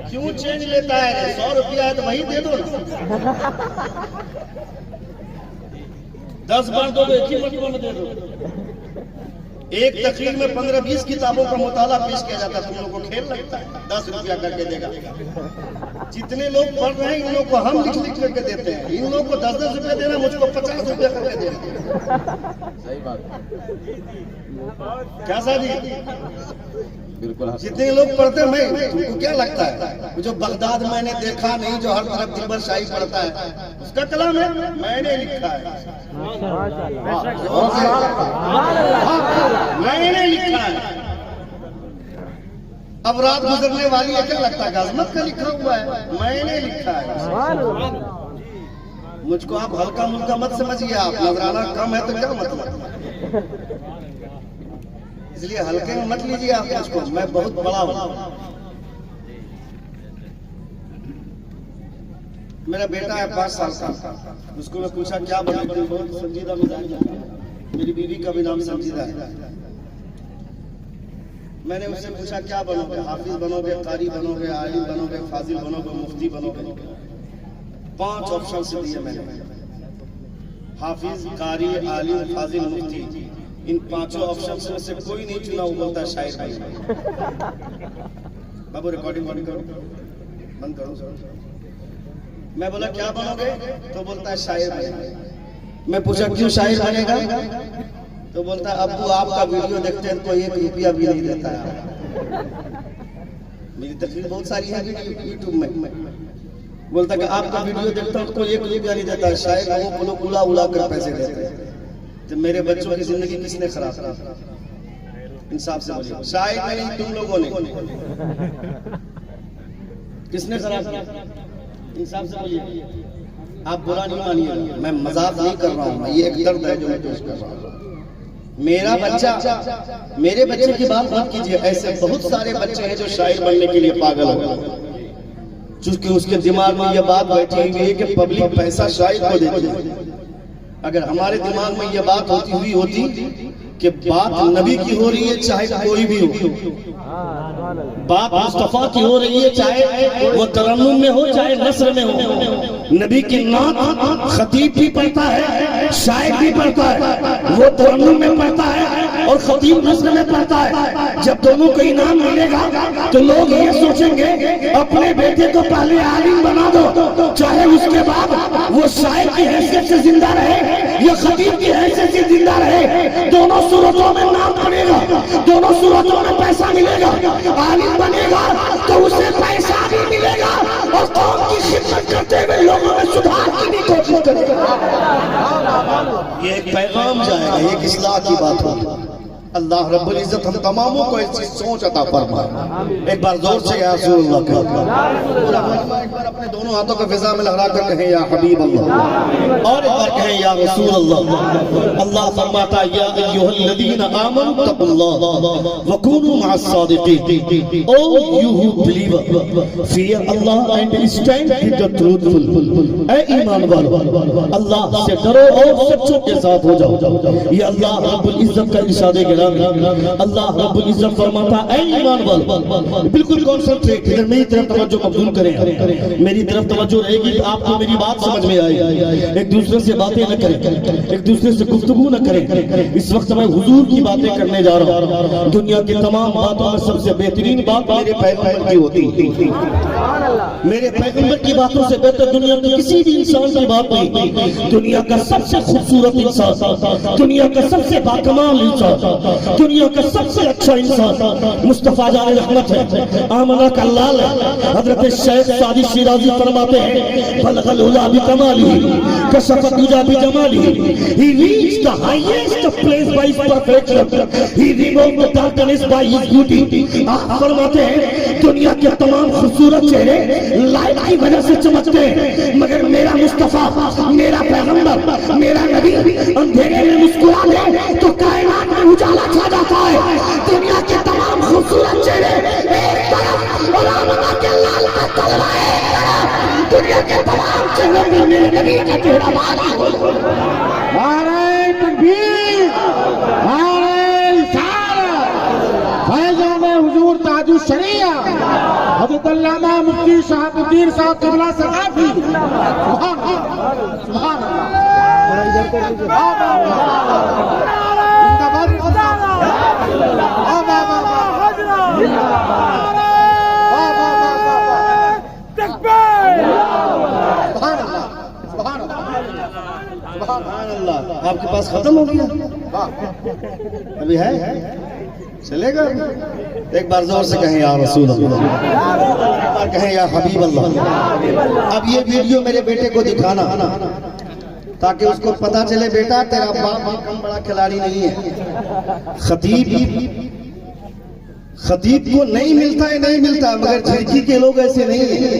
क्यों चेंज लेता है? 100 रुपया है तो वही दे दो ना। 10 बार दो, एक ही मरतबा में दे दो। एक तकरीर में 15-20 किताबों का मुताला पेश किया जाता है, तुम लोगों को खेल लगता है 10 रुपया करके देगा। जितने लोग पढ़ रहे हैं इन लोगों को हम लिख करके देते हैं, इन लोगों को 10-10 रुपया देना, मुझको 50 रुपया करके देना। सही बात, क्या साहब जी? बिल्कुल। जितने लोग पढ़ते हैं, मैं तुमको क्या लगता है जो बगदाद मैंने देखा नहीं, जो हर तरफ दिलबर शाही पढ़ता है, उसका कलाम है, मैंने लिखा है, मैंने लिखा है। अब रात गुजरने वाली है, क्या लगता है अजमत का लिखा हुआ है, मैंने लिखा है। मुझको आप हल्का मुल्का मत समझिए, आप नजराना कम है तो क्या मतलब, इसलिए हल्के में मत लीजिए आप मुझको, मैं बहुत बड़ा हूं। मेरा बेटा है 5 साल का, उसको मैं पूछा क्या बनोगे, बहुत संजीदा मिजाज है, मेरी बीवी का भी नाम संजीदा है। मैंने उससे पूछा क्या बनोगे, हाफिज बनोगे, कारी बनोगे, आलिम बनोगे, फाजिल बनोगे, मुफ्ती बनोगे? 5 ऑप्शन से दिए मैंने, हाफिज, कारी, आलिम, फाजिल, मुफ्ती। इन 5 ऑप्शन में से कोई नहीं चुना, वो बोलता है शायर भाई। बाबू रिकॉर्डिंग बंद करो। मैं बोला क्या बनोगे, तो बोलता है शायर भाई। मैं पूछा क्यों शायर बनेगा, तो बोलता अब्बू आपका वीडियो देखते हैं तो 1 रुपया भी नहीं देता है। मेरी तकलीफ बहुत सारी है यूट्यूब में। बोलता कि आपका वीडियो देखता हूँ तो 1 रुपया नहीं देता है, शायद वो लोग उड़ा उड़ा कर पैसे देते हैं। तो मेरे बच्चों की जिंदगी किसने खराब की? इंसाफ से बोलिए, शायद नहीं तुम लोगों ने। किसने खराब किया? इंसाफ से बोलिए। आप बुरा नहीं मानिएगा, मैं मजाक नहीं कर रहा हूँ, ये एक दर्द है जो मैं पेश कर रहा हूँ। मेरा बच्चा, मेरे बच्चे की बात मत कीजिए, ऐसे बहुत सारे बच्चे हैं जो शायर बनने के लिए पागल हो गए, चूंकि उसके दिमाग में यह बात बैठी हुई है कि पब्लिक पैसा शायर को देती है। अगर हमारे दिमाग में यह बात होती कि बात नबी की हो रही है चाहे कोई भी हो, बात मुस्तफा की हो रही है चाहे वो तरन्नुम में हो चाहे नस्र में हो, नबी की नात खतीब भी पढ़ता है, शायर भी पढ़ता है, वो तरन्नुम में पढ़ता है और खतीब नस्र में पढ़ता है। जब दोनों को इनाम मिलेगा तो लोग ये सोचेंगे अपने बेटे को पहले आलिम बना दो, चाहे उसके बाद वो शायर की हैसियत से जिंदा रहे या खतीब की हैसियत से जिंदा रहे, दोनों सूरतों में नाम बनेगा, दोनों सूरतों में पैसा मिलेगा। आलिम बनेगा तो उसे पैसा भी मिलेगा और कौम की खिदमत करते हुए लोगों में सुधार की भी कोशिश करेगा। ये एक पैगाम जाएगा, ये इस्लाह की बात होगी। अल्लाह रब्बुल इज्जत हम तमामों को ऐसी सोच अता फरमाए। एक बार जोर से या रसूल अल्लाह का पूरा मजमा एक बार अपने दोनों हाथों को फिजा में लहरा कर कहें या हबीब अल्लाह, और एक बार कहें या रसूल अल्लाह। अल्लाह फरमाता या अय्युहल्लज़ीना आमनू तक़ुल्लाह व कूनू मअस सादिक़ीन। O you who believer, fear Allah and stand with the truthful. ए ईमान वालों, अल्लाह से डरो और सच्चों के साथ हो जाओ। ये अल्लाह रब्बुल इज्जत का इरशाद है। अल्लाह रब्बुल इज्जत फरमाता ऐ ईमान वालों, बिल्कुल कॉन्सेंट्रेट, इधर मेरी तरफ तवज्जो कबूल करें, मेरी तरफ तवज्जो रहेगी तो आपको मेरी बात समझ में आएगी। एक दूसरे से बातें न करें, एक दूसरे से गुफ्तगू न करें। इस वक्त मैं हुजूर की बातें करने जा रहा हूँ। दुनिया की तमाम बातों में सबसे बेहतरीन बात मेरे पैगंबर की होती है। मेरे पैगंबर की बातों से बेहतर दुनिया के किसी भी इंसान की बात नहीं। दुनिया का सबसे खूबसूरत इंसान, दुनिया का सबसे बाकमाल इंसान, दुनिया का सबसे अच्छा इंसान मुस्तफा जाने रहमत है, आमना का लाल है। हजरत शेख सादी शिराजी फरमाते हैं बलगल उला बिकमाली कशफत दुजा बिजमाली, he reached the highest place by his perfection, he removed the darkness by his beauty। आप फरमाते हैं दुनिया के तमाम खूबसूरत चेहरे लाइट की वजह से चमकते हैं, मगर मेरा मुस्तफा, मेरा पैगंबर, मेरा नबी अंधेरे में मुस्कुरा दे तो कायनात में उजाला छा जाता है। दुनिया के तमाम खूबसूरत चेहरे एक तरफ और आमना के लाल का तलवा एक तरफ, दुनिया के तमाम चेहरों में मेरे नबी का चेहरा वाला हो। नारे तकबीर, नारे रिसालत, फैज़ान हुजूर ताजुश शरिया हज़रत अल्लामा मुफ्ती शहाबुद्दीन साहब क़िबला सक़ाफ़ी। सुभान अल्लाह, सुभान अल्लाह। आपके पास खत्म हो गया? अभी है, चलेगा? एक बार जोर से कहें या रसूल अल्लाह, एक बार कहें या हबीब अल्लाह। अब ये वीडियो मेरे बेटे को दिखाना ताकि उसको पता चले बेटा तेरा बाप भी कम बड़ा खिलाड़ी नहीं है। खतीब को नहीं मिलता है, नहीं मिलता, मगर झिरकी के लोग ऐसे नहीं है।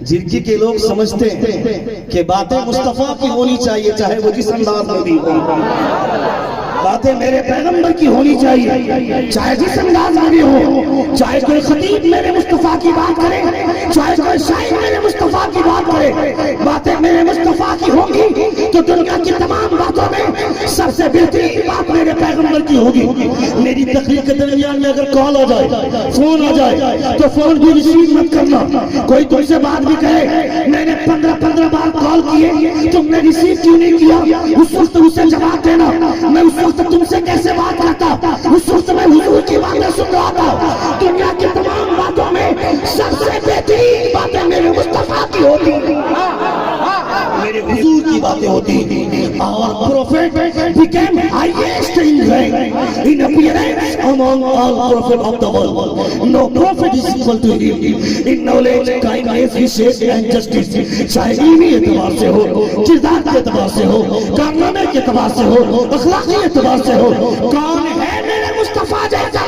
झिरकी के लोग समझते हैं कि बातें मुस्तफा की होनी चाहिए, चाहे वो जिस अंदाज में भी हो। बातें मेरे पैगंबर की होनी चाहिए, चाहे जिस अंदाज में भी हो। चाहे कोई खतीब मेरे मुस्तफा की बात करे, चाहे कोई शायर मेरे मुस्तफा की बात करे, बातें मेरे मुस्तफा की होंगी तो दुनिया की तमाम बातों में सबसे बेहतरीन बात मेरे पैगंबर की होगी। मेरी तकरीर के दरमियान में अगर कॉल आ जाए, फोन आ जाए, तो फोन भी रिसीव मत करना। कोई तुमसे बात भी कहे, मैंने 15 बार कॉल किए, तुमने रिसीव क्यों नहीं किया, उस वक्त उसे जवाब देना। मैं उस वक्त तुमसे कैसे बात करता, उस वक्त मैं हुजूर की बातें सुन रहा था। दुनिया की तमाम बातों में सबसे बेहतरीन बातें मेरे मुस्तफा की होती, मेरे हुजूर की बातें होती। our prophet became highest in rank, in appearance among all prophets of the world. No prophet is equal to him in knowledge, kindness, wishes and justice. चाहे इल्मी एतबार से हो, किरदार के एतबार से हो, कारनामे के एतबार से हो, अखलाकी एतबार से हो, कौन है मेरे मुस्तफा जैसा?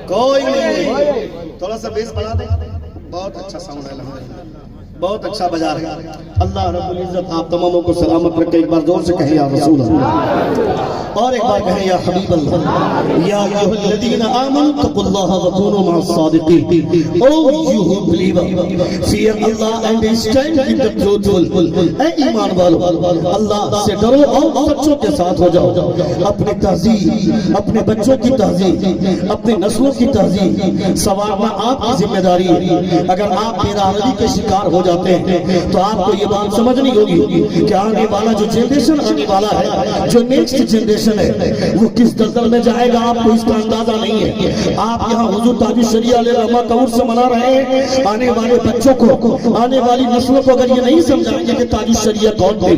कोई नहीं। थोड़ा सा बेस बढ़ा दे। बहुत अच्छा साउंड है, बहुत अच्छा बजा रहे हैं। अल्लाह रब्बुल इज्जत आप तमामों को सलामत रखे। एक बार जोर से कहें या रसूल अल्लाह, और एक बार कहें या हबीब अल्लाह। या अय्युहल्लज़ीना आमनू तक़ुल्लाहा व कूनू मअस-सादिक़ीन। O you who believer, fear Allah and stand with the truthful. ए ईमान वालों, अल्लाह से डरो और सच्चों के साथ हो जाओ। अपनी तहजीब, अपने बच्चों की तहजीब, अपनी नस्लों की तहजीब संवारना आपकी जिम्मेदारी है। अगर आप बेरादरी के शिकार हो जाते हैं तो आपको ये बात समझनी होगी कि आगे वाला जो जनरेशन आने वाला है, जो नेक्स्ट जनरेशन है, वो किस दलदल में जाएगा आपको इसका अंदाजा नहीं है। आप यहाँ हुजूर ताजुश शरिया अलैहिर्रहमा का उर्स मना रहे हैं। आने वाले बच्चों को, आने वाली नस्लों को अगर ये नहीं समझाएंगे कि ताजुश शरिया कौन थे,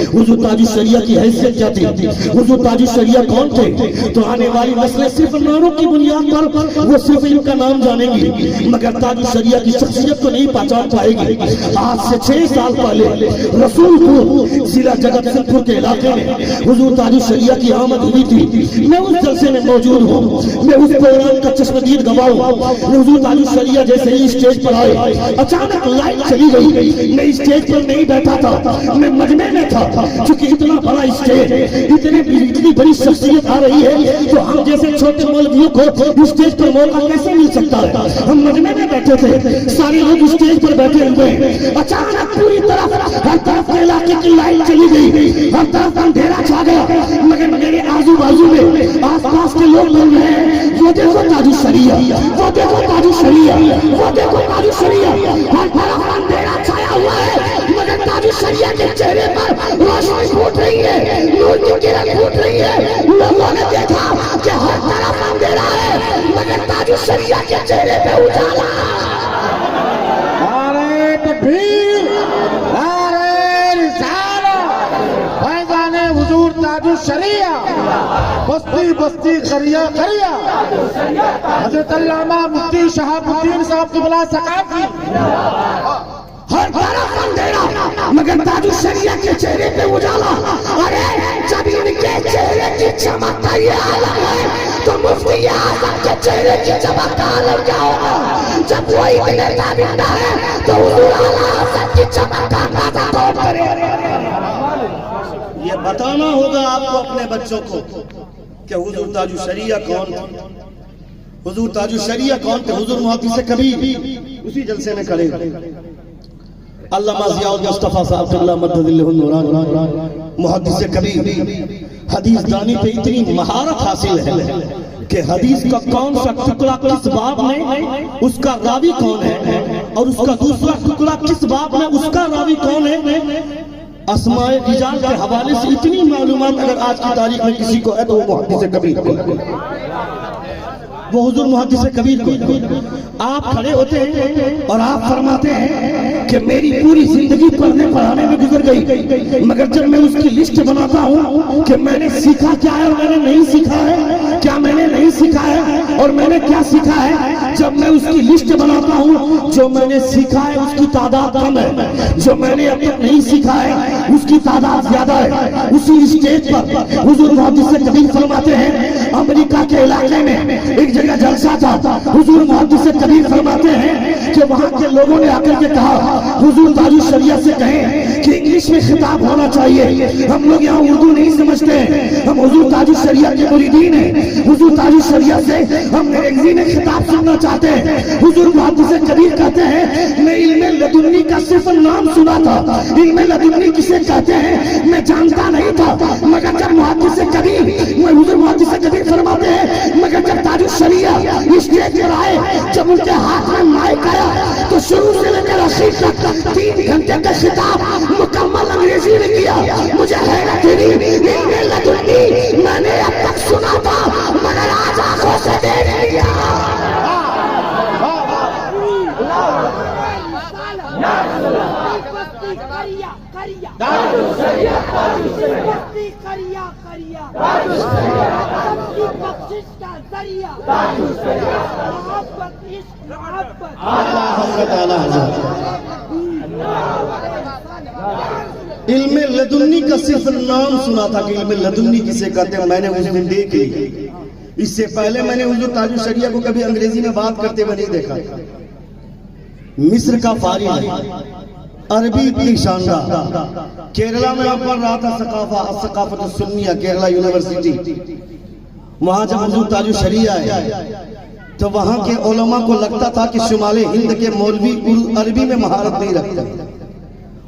हुजूर ताजुश शरिया की हैसियत क्या थी, हुजूर ताजुश शरिया कौन थे, तो आने वाली नस्लें सिर्फ नारों की बुनियाद पर वो सिर्फ इनका नाम जानेंगी, मगर ताजुश शरिया की शख्सियत को नहीं पहचान पाएगी। आज से 6 साल पहले रसूलपुर जिला जगत सिंहपुर के इलाके में हुजूर ताजुश शरिया की आमद हुई थी। मैं उस जलसे में मौजूद हूँ, मैं उस प्रोग्राम का चश्मदीद गवाह हूँ। हुजूर ताजुश शरिया जैसे ही स्टेज पर आए, अचानक लाइट चली गई। मैं स्टेज पर नहीं बैठा था, मैं मजमे में था। क्योंकि इतना बड़ा स्टेज, इतनी बड़ी शख्सियत आ रही है, तो हम जैसे छोटे मौलवियों को स्टेज पर मौका कैसे मिल सकता है? हम मजमे में बैठे थे, सारे लोग स्टेज पर बैठे हुए। अचानक पूरी तरफ, हर तरफ के इलाके की लाइट चली गई, हर तरफ अंधेरा छा गया। मगर मेरे आजू बाजू में आसपास के लोग बोल रहे हैं, वो देखो ताजुश शरिया, वो देखो ताजुश शरिया, वो देखो ताजुश शरिया। हर तरफ अंधेरा छाया हुआ है, मगर ताजुश शरिया के चेहरे पर रोशनी फूट रही है, नूर की किरण फूट रही है। लोगों ने देखा कि हर तरफ अंधेरा है, मगर ताजुश शरिया के चेहरे पे उजाला। हुजूर ताजुश शरिया, बस्ती बस्ती करिया करिया, हजरत अल्लामा मुफ्ती शहाबुद्दीन साहब की बला सकाफी। हर तरफ अंधेरा, मगर ताजुश शरिया के चेहरे पे उजाला। अरे जब इनके चेहरे की चमक का ये आलम है, तो मुफ्ती आजम के चेहरे की चमक का आलम क्या होगा? जब वो इतने ताबिंदा है, तो हुजूर आला हसन की चमक का अंदाजा कौन करे? ये बताना होगा आपको अपने बच्चों को कि हुजूर ताजुश शरिया कौन थे, हुजूर ताजुश शरिया कौन थे। हुजूर मुहद्दिस कबीर उसी जलसे में खड़े, अल्लामा ज़ियाउल मुस्तफा साहब क़िबला मद्ददिल्लहु नूरान, मुहद्दिस कबीर हदीस दानी पे इतनी महारत हासिल है कि हदीस का कौन सा टुकड़ा किस बाब में, उसका रावी कौन है, और उसका दूसरा टुकड़ा किस बाब में, उसका रावी कौन है। अस्माए रिजाल के हवाले से इतनी मालूमात अगर आज की तारीख में किसी को है तो वो मुहद्दिस कबीर, वो हुजूर मुहद्दिस कबीर को। आप खड़े होते हैं और आप फरमाते हैं कि मेरी पूरी जिंदगी पढ़ने पढ़ाने में गुजर गई, मगर जब मैं उसकी लिस्ट बनाता हूँ कि मैंने सीखा क्या है और मैंने नहीं सीखा है, क्या मैंने नहीं सीखा है और मैंने क्या सीखा है, जब मैं उसकी लिस्ट बनाता हूँ, जो मैंने सीखा है उसकी तादाद कम है, जो मैंने अब तक नहीं सीखा है उसकी तादाद ज्यादा है। उसी स्टेज पर हुजूर मुहद्दिस कबीर फरमाते हैं, अमेरिका के इलाके में एक जगह जलसा था। हुजूर मुहद्दिस कबीर फरमाते हैं कि वहां के लोगों ने आकर के कहा, हुजूर ताजुश शरिया से कहें कि इंग्लिश में खिताब होना चाहिए, हम लोग यहाँ उर्दू नहीं समझते हैं, हम हुजूर ताजुश शरिया के मुरीदीन हैं, हुजूर ताजुश शरिया से हम अंग्रेजी में खिताब सुनना चाहते हैं। हुजूर मुहद्दिस कबीर कहते हैं, मैं इल्मे लदुन्नी का सिर्फ नाम सुना था, इल्मे लदुन्नी किसे कहते हैं मैं जानता नहीं था, मगर जब मुहद्दिस कबीर, हुजूर मुहद्दिस कबीर फरमाते हैं, मगर जब ताजुश शरिया स्टेज पर आए, जब उनके हाथ में माइक आया, तो शुरू से लेकर आखिर तक 3 घंटे का खिताब मुकम्मल अंग्रेजी में किया। मुझे हैरत हुई, इल्मे लदुन्नी मैंने अब तक सुना था, मगर आज आंखों से देख लिया। बस्ती करिया करिया बस्ती करिया करिया सबकी बख्शिश का जरिया मोहब्बत इश्क मोहब्बत इल्म लदुन्नी का सिर्फ नाम सुना था कि इल्म लदुन्नी किसे कहते हैं, मैंने उस दिन देख ली। इससे पहले मैंने हुजूर ताजुल शरिया को कभी अंग्रेजी में बात करते हुए नहीं देखा। मिस्र का फारिग, अरबी इतनी शानदार। केरला में आप पढ़ रहा था सकाफत सुन्निया, केरला यूनिवर्सिटी। वहां जब हुजूर ताजुल शरिया आए तो वहां के उलमा को लगता था कि शुमाले हिंद के मौलवी अरबी में महारत नहीं रखते।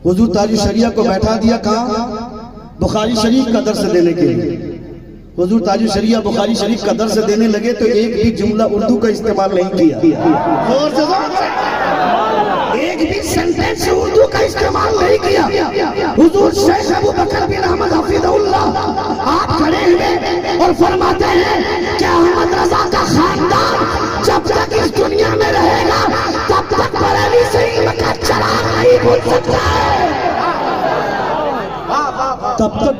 हुजूर ताजुल शरिया को बैठा दिया कहाँ? बुखारी शरीफ का दर्स देने के लिए। हुजूर ताजुल शरिया बुखारी शरीफ का दर्स देने लगे तो एक भी जुमला उर्दू का इस्तेमाल नहीं किया। एक भी सेंटेंस उर्दू का इस्तेमाल नहीं किया। हुजूर शेख अबू बकर बिन अहमद हफिज़हुल्लाह आप खड़े हुए और फरमाते हैं कि अहमद रजा का खानदान जब तक इस दुनिया में रहेगा तब तक बरेली से इल्म का चराग नहीं बुझ सकता है। तब तक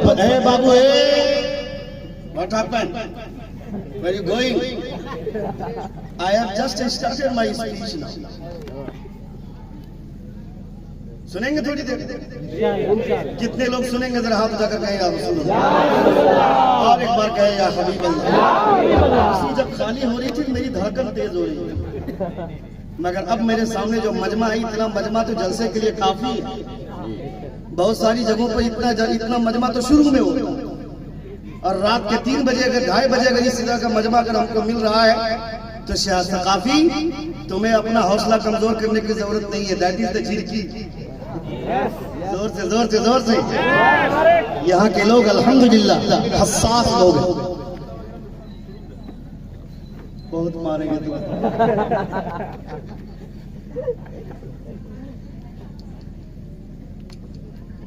बाबू What happened? Where are you going? I have just started my speech now. सुनेंगे थोड़ी देर? कितने लोग सुनेंगे? जरा हाथ उठाकर कहें या रसूल अल्लाह, और एक बार कहें या हबीब अल्लाह। जब खाली हो रही थी मेरी धड़कन तेज हो रही थी, मगर अब मेरे सामने जो मजमा है, इतना मजमा तो जलसे के लिए काफी है। बहुत सारी जगहों पर इतना मजमा तो शुरू में हो, और रात के 3 बजे अगर 2:30 बजे अगर इस तरह का मजमा अगर हमको मिल रहा है तो शायद काफी। तुम्हें अपना हौसला कमजोर करने की जरूरत नहीं है। दैट इज द झिरकी। जोर से जोर से जोर से। यहाँ के लोग अल्हम्दुलिल्लाह हसास लोग हैं। बहुत मारेंगे तो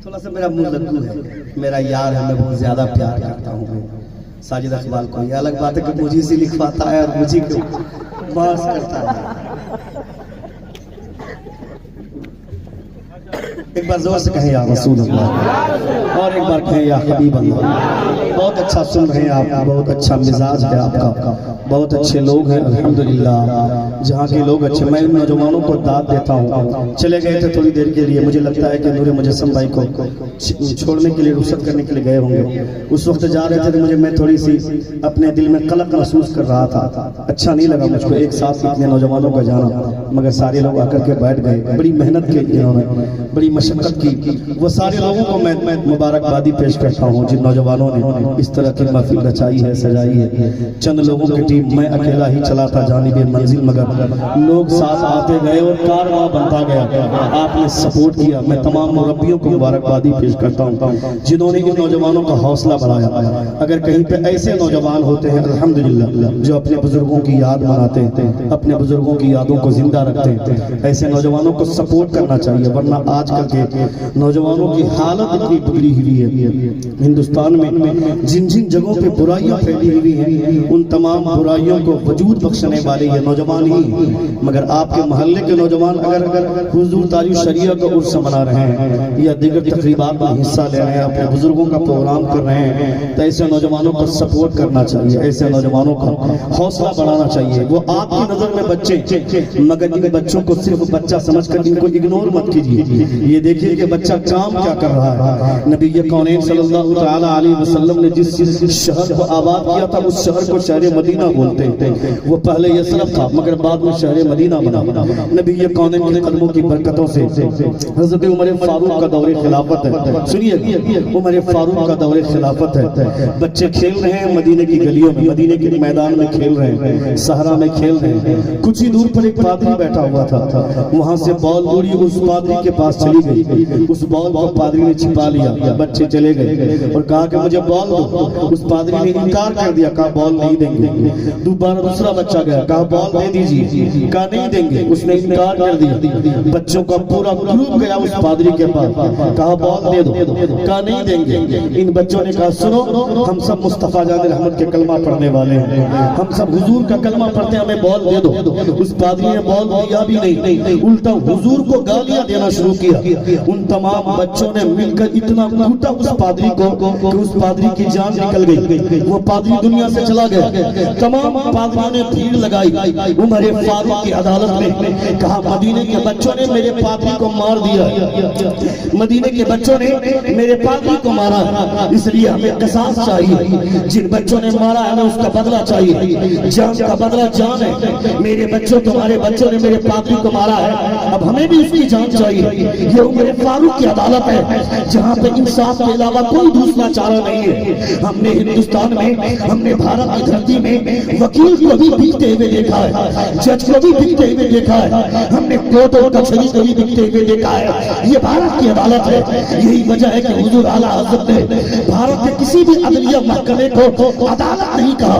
थोड़ा सा मेरा मुंह लग्गू है, मेरा यार है, मैं बहुत ज्यादा प्यार करता हूँ साजिद इकबाल को। ये अलग बात है कि मुझे से लिखवाता है और मुझे को बहस करता है। एक बार जोर से कहें या रसूल अल्लाह, और एक बार कहें या हबीब अल्लाह। बहुत अच्छा सुन रहे हैं आप, बहुत अच्छा मिजाज है आपका, बहुत अच्छे लोग हैं अल्हम्दुलिल्लाह। जहाँ के लोग अच्छे, मैं नौजवानों को दाद देता हूँ। चले गए थे थोड़ी देर के लिए, मुझे लगता है कि नूरे मुजस्सम भाई को छोड़ने के लिए, रुखसत करने के लिए गए होंगे। उस वक्त जा रहे थे तो मैं थोड़ी सी अपने दिल में कलक महसूस कर रहा था। अच्छा नहीं लगा मुझको एक साथ इतने नौजवानों का जाना, मगर सारे लोग आकर के बैठ गए। बड़ी मेहनत की इन्होंने, बड़ी मशक्कत की। वो सारे लोगों को मैं मुबारकबादी पेश करता हूँ जिन नौजवानों ने इस तरह की महफिल रचाई है, सजाई है। चंद लोगों की टीम, मैं अकेला ही चला था जानिबे मंजिल, मगर लोग साथ आते गए और कारवां बनता गया। आपने सपोर्ट किया। मैं तमाम मुरब्बियों को मुबारकबादी पेश करता हूँ जिन्होंने इन नौजवानों का हौसला बढ़ाया। अगर कहीं पे ऐसे नौजवान होते हैं अल्हम्दुलिल्लाह जो अपने बुजुर्गों की याद मनाते हैं, अपने बुजुर्गों की यादों को जिंदा रखते हैं, ऐसे नौजवानों को सपोर्ट करना चाहिए। वरना आजकल के नौजवानों की हालत इतनी बिगड़ी हुई है। हिंदुस्तान में जिन जिन जगहों पे बुराइयां फैली हुई हैं, उन तमाम बुराइयों को वजूद बख्शने वाले ये नौजवान ही। मगर आपके मोहल्ले के नौजवान अगर हुजूर ताजुल शरिया का उर्स मना रहे हैं या दीगर तकरीबात में हिस्सा ले रहे हैं, अपने बुजुर्गों का प्रोग्राम कर रहे हैं, तो ऐसे नौजवानों को सपोर्ट करना चाहिए, ऐसे नौजवानों का हौसला बढ़ाना चाहिए। वो आपकी नजर में बच्चे, मगर इन बच्चों को सिर्फ बच्चा समझकर इनको इग्नोर मत कीजिए। ये देखिए कि बच्चा काम क्या कर रहा है। नबी कौनैन सल्लल्लाहु तआला अलैहि वसल्लम ने जिस शहर को आबाद किया था उस शहर को शहर मदीना बोलते थे। वो पहले यसरफ था मगर बाद में शहर मदीना बना। नबी कौनैन के कदमों की बरकतों से हजरत उमर फारूक का दौरे खिलाफत है। सुनिए, उमर फारूक का दौरे खिलाफत है। बच्चे खेल रहे हैं मदीने की गलियों में, मदीने के मैदान में खेल रहे हैं, सहरा में खेल रहे हैं। कुछ ही दूर पर एक पादरी बैठा हुआ था। वहां से बॉल उड़ी, उस पादरी के पास चली गई। उस बॉल को पादरी ने छिपा लिया। बच्चे चले गए और कहा कि मुझे बॉल दो। उस पादरी ने इनकार कर दिया, कहा बॉल नहीं देंगे। दोबारा दूसरा बच्चा गया, कहा बॉल दे दीजिए। दीजिए, कहा नहीं देंगे, उसने इनकार कर दिया। बच्चों का पूरा ग्रुप गया उस पादरी के पास, कहा बॉल दे दो, कहा नहीं देंगे। इन बच्चों ने कहा सुनो, हम सब मुस्तफा जान रहमत के कलमा पढ़ने वाले हैं, हम सब हुजूर का कलमा पढ़ते हैं, हमें बॉल दे दो। उस पादरी ने बॉल दिया भी नहीं, उल्टा हुजूर को गालियां देना शुरू किया। उन तमाम बच्चों ने मिलकर इतना कूटा उस पादरी को कि उस पादरी की जान निकल गई, वो पादरी दुनिया से चला गया। तमाम पादरियों ने भीड़ लगाई उमर फारूक की अदालत में, कहा मदीने के बच्चों ने मेरे पादरी को मार दिया, मदीने के बच्चों ने मेरे पादरी को मारा, इसलिए हमें क़िसास चाहिए। जिन बच्चों ने मारा है हमें उसका बदला चाहिए, जान का बदला जान है। मेरे बच्चों, तुम्हारे बच्चों ने मेरे पादरी को मारा है, अब हमें भी उसकी जान चाहिए। ये उमर फारूक की अदालत है जहाँ पे इंसाफ के अलावा कोई दूसरा चारा नहीं है। हमने हिंदुस्तान में, हमने भारत की धरती में वकील को भी बिकते हुए देखा है, जज को भी बिकते हुए देखा है, हमने कोर्ट और कचहरी को भी बिकते हुए देखा है। ये भारत की अदालत है। यही वजह है कि हुजूर आला हज़रत ने भारत के किसी भी अदलिया महकमे को अदालत नहीं कहा,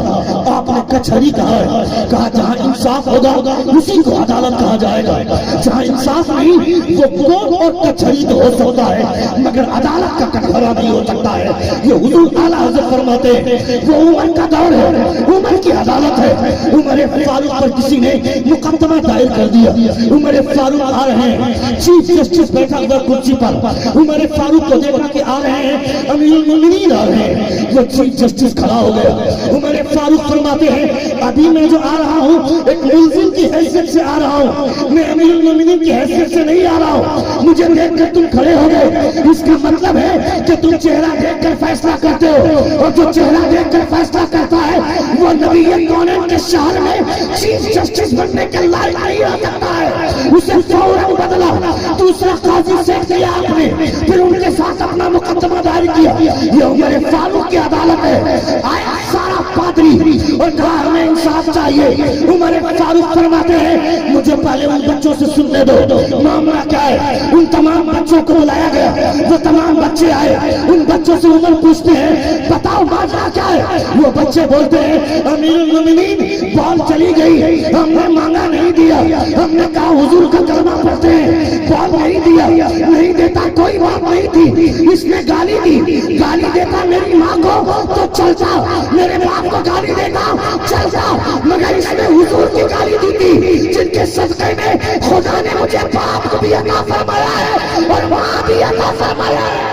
आपने कचहरी कहा है। कहा जहाँ इंसाफ होगा उसी को अदालत कहा जाएगा, जहाँ इंसाफ नहीं वो कोर्ट और कचहरी तो हो सकता है मगर अदालत का कटघरा नहीं हो सकता है। ये हुजूर आला हज़रत फरमाते हैं वो उमर का दौर है, उमर की अदालत है। उमर फारूक पर किसी ने मुकदमा दायर कर दिया, उमर फारूक आ रहे हैं, चीफ जस्टिस बैठा हुआ कुर्सी पर, उमर फारूक को देखा कि आ रहे हैं, अमीरुल मोमिनीन आ रहे हैं, वो चीफ जस्टिस खड़ा हो गया। उमर फारूक फरमाते हैं अभी मैं जो आ रहा हूँ एक मुल्जिम की हैसियत से आ रहा हूँ, मैं अमीरुल मोमिनीन की हैसियत से नहीं आ रहा हूँ। मुझे देखकर तुम खड़े हो गए, इसका मतलब है कि तुम चेहरा देखकर फैसला करते हो, और जो चेहरा देखकर फैसला करता है वो नबी कौनैन के शहर में चीफ जस्टिस बनने के लायक नहीं रह सकता है। उसे फौरन बदला, दूसरा काजी सेठ दिया आपने, फिर उनके साथ अपना मुकदमा दायर किया। ये उमर फारूक की अदालत है। आया सारा पादरी और कहा हमें इंसाफ चाहिए। उमर फारूक फरमाते हैं मुझे पहले उन बच्चों से सुनने दो, मामला क्या है। उन तमाम बच्चों को बुलाया गया, वो तमाम बच्चे आए, उन बच्चों से उमर पूछते हैं बताओ मामला क्या है। वो बच्चे बोलते हैं अमीरुल मोमिनीन बॉल चली गई, हमने मांगा नहीं दिया, हमने कहा हुजूर का कलमा पढ़ते हैं, बॉल नहीं दिया, नहीं देता कोई बात नहीं थी, इसने गाली दी, गाली देता मेरी माँ को तो चलता, मेरे बाप को गाली देता चलता, मगर इसने हुजूर की गाली दी थी जिनके सदक़े में खुदा ने मुझे बाप को भी अता फरमाया है और माँ भी अता फरमाया है।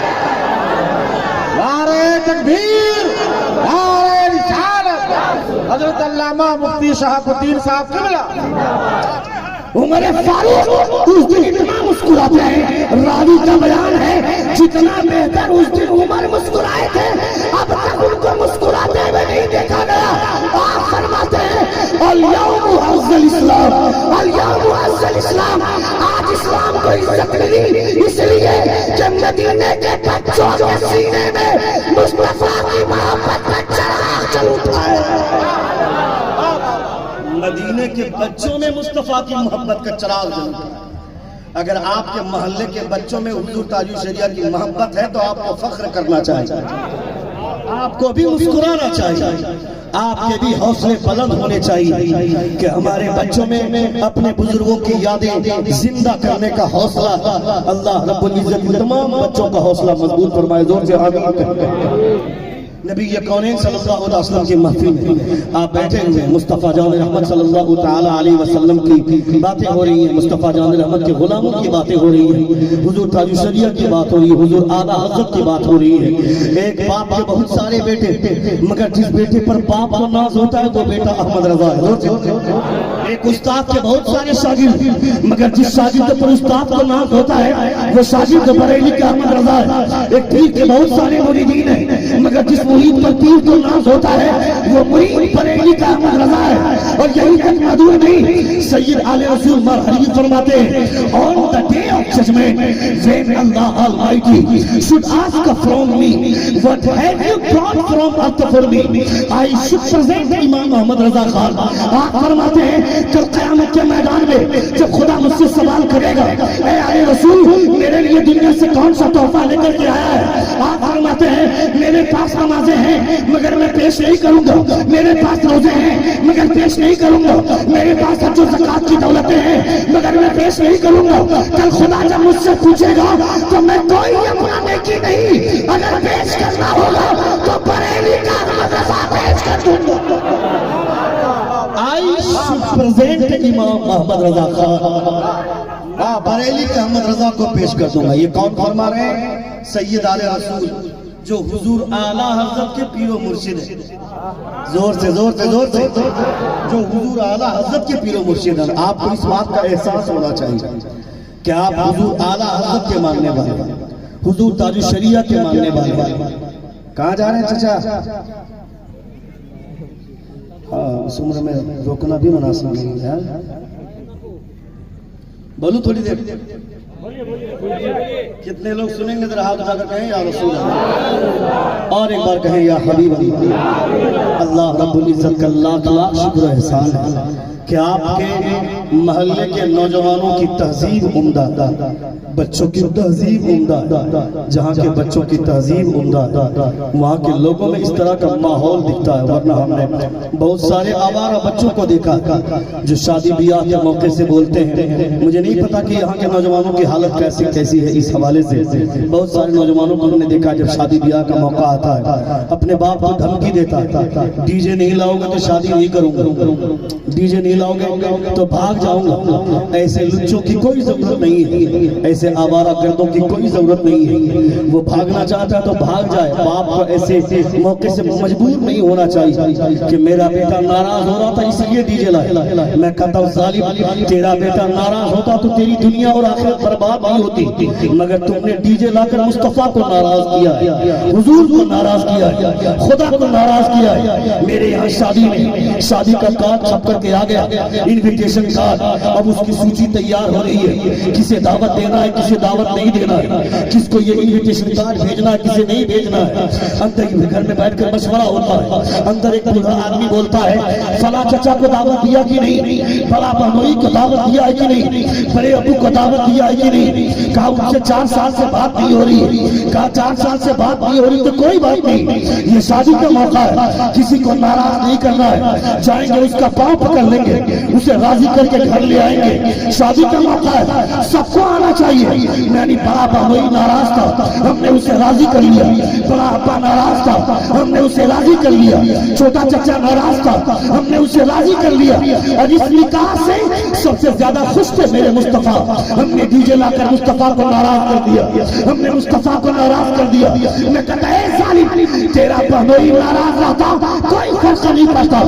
नारे तकबीर, नारे रिसालत, हजरत अल्लामा मुफ्ती शहाबुद्दीन साहब किबला। उमर फारूक उस दिन इतना मुस्कुराते हैं, रावी का बयान है जितना बेहतर उस दिन उमर मुस्कुराए थे अब तक उनको मुस्कुराते हुए नहीं देखा गया। आप फरमाते हैं अल-यौम अज़्ज़ल इस्लाम, अल-यौम अज़्ज़ल इस्लाम, आज इस्लाम को इज्जत मिली इसलिए कि मदीने के बच्चों के सीने में मुस्तफा की मोहब्बत का चिराग जल उठा है। मदीने के बच्चों में मुस्तफा की मोहब्बत का चिराग जल उठा है। अगर आपके मोहल्ले के बच्चों में हुजूर ताजुल शरिया की मोहब्बत है तो आपको फख्र करना चाहिए, आपको भी मुस्कुराना चाहिए, आपके भी हौसले बुलंद होने चाहिए कि हमारे बच्चों में अपने बुजुर्गों की यादें जिंदा करने का हौसला अल्लाह रब्बुल इज्जत तमाम बच्चों का हौसला मजबूत फरमाए। जोर से आमीन। नबी कौनैन सल्लल्लाहु अलैहि वसल्लम की महफिल में आप बैठे हुए, मुस्तफ़ा जान रहमत सल्लल्लाहु ताला अलैहि वसल्लम की बातें हो रही हैं, मुस्तफ़ा जान रहमत के गुलामों की बातें हो रही हैं, हुजूर ताजुल शरिया की बात हो रही है, हुजूर आला हज़रत की बात हो रही है। एक बाप के बहुत सारे बेटे, मगर जिस बेटे पर बाप को नाज होता है वो बेटा अहमद रजा है। एक उस्ताद के बहुत सारे शागिर्द, मगर जिस शागिर्द पर उस्ताद को नाज होता है वो शागिर्द बरेली का अहमद रजा है। एक पीर के बहुत सारे मुरीदीन हैं, मगर जिस मुरीद पर पीर को नाज होता है वो मुरीद बरेली का अहमद रजा है। और यही तक मधुर नहीं, सैयद आले रसूल मरहली फरमाते हैं on the day of judgement when Allah almighty should ask from me what have you brought from earth for me, I should present Imam Mohammad Raza Khan. आप फरमाते हैं कल क़यामत के मैदान में जब खुदा मुझसे सवाल करेगा ए आले रसूल मेरे लिए लिए दुनिया से कौन सा तोहफा लेकर के आया है? आप फरमाते हैं मेरे पास नमाजें हैं मगर मैं पेश नहीं करूंगा, मेरे पास रोजे हैं मगर पेश नहीं करूंगा, मेरे पास हज और ज़कात की दौलतें हैं मगर मैं पेश नहीं करूंगा। कल खुदा जब मुझसे पूछेगा तो मैं कोई अपना नेकी नहीं, अगर पेश करना होगा तो बरेली का मदरसा पेश कर दूंगा। आई शुड प्रेजेंट इमाम मोहम्मद रजा खान, बरेली के अहमद रजा को पेश कर दूंगा। ये कौन फरमा रहे हैं? सैयद आले रसूल जो हुजूर आला हजरत के पीरो मुर्शिद है। जोर से जोर से जोर से, जो हुजूर आला हजरत के पीरो मुर्शिद है। आपको इस बात का एहसास होना चाहिए कि आप हुजूर आला हजरत के मानने वाले, हुजूर ताज शरिया के मानने वाले। कहाँ जा रहे हैं चाचा? हाँ, उस उम्र में रोकना भी मुनासिब नहीं है। बोलू थोड़ी देर, कितने लोग सुनेंगे? जरा हाथ उठाकर कहें या रसूल अल्लाह, और एक बार कहें या हबीब अल्लाह। अल्लाह रब्बुल इज्जत का लाख लाख शुक्र एहसान है कि आपके महल्ले के नौजवानों की तहजीब उम्दा, बच्चों की तहजीब उम्दा, जहाँ के बच्चों की तहजीब उम्दा, वहाँ के लोगों में इस तरह का माहौल दिखता है। वरना हमने बहुत सारे आवारा बच्चों को देखा जो शादी ब्याह के मौके से बोलते हैं। मुझे नहीं पता कि यहाँ के नौजवानों की हालत कैसी कैसी है। इस हवाले से बहुत सारे नौजवानों को हमने देखा जब शादी ब्याह का मौका आता है अपने बाप को धमकी देता, डीजे नहीं लाओगे तो शादी नहीं करूंगा, डीजे नहीं लाओगे तो भाग जाऊंगा। ऐसे लुच्चों की कोई जरूरत नहीं है, ऐसे आवारा गर्दों की कोई जरूरत नहीं है। वो भागना चाहता है तो भाग जाए। बाप को ऐसे मौके से मजबूर नहीं होना चाहिए कि मेरा बेटा नाराज हो रहा था इसलिए डीजे लाए। मैं कहता हूँ जालिम, तेरा बेटा नाराज होता तो तेरी दुनिया और आखिरत बर्बाद नहीं होती, मगर तुमने डीजे लाकर मुस्तफा को नाराज किया है, हुजूर को नाराज किया है, खुदा को नाराज किया है। मेरे यहाँ शादी में शादी का कार्ड छप करके आ गया, इनविटेशन कार्ड। अब उसकी सूची तैयार हो रही है, किसे दावत देना है, किसे दावत नहीं देना है, किसको ये इनविटेशन कार्ड भेजना है, किसे नहीं भेजना है। अंदर घर में बैठकर मशवरा होता है। अंदर एक बूढ़ा आदमी बोलता है फला चाचा को दावत दिया कि नहीं, फला बहनोई को दावत दिया है कि नहीं, बड़े अबू को दावत दिया है कि नहीं। कहा उनसे 4 साल से बात नहीं हो रही, कहा 4 साल से बात नहीं हो रही तो कोई बात नहीं, ये शादी का मौका है, किसी को नाराज नहीं करना है। जाएंगे उसका पांव पकड़ लेंगे, उसे राजी करके घर ले आएंगे। शादी का मौका है, सबको आना चाहिए। यानी बड़ा बहनोई नाराज था, हमने उसे राजी कर लिया। बड़ा अब्बा नाराज था, हमने उसे राजी कर लिया। छोटा चचा नाराज था, हमने उसे राजी कर लिया। और इस निकाह से सबसे ज्यादा खुश थे मेरे मुस्तफा। हमने डीजे लाकर मुस्तफा को नाराज कर दिया, हमने मुस्तफा को नाराज कर दिया। मैं कहता है जालिम, तेरा बहनोई नाराज रहता कोई फर्क नहीं पड़ता,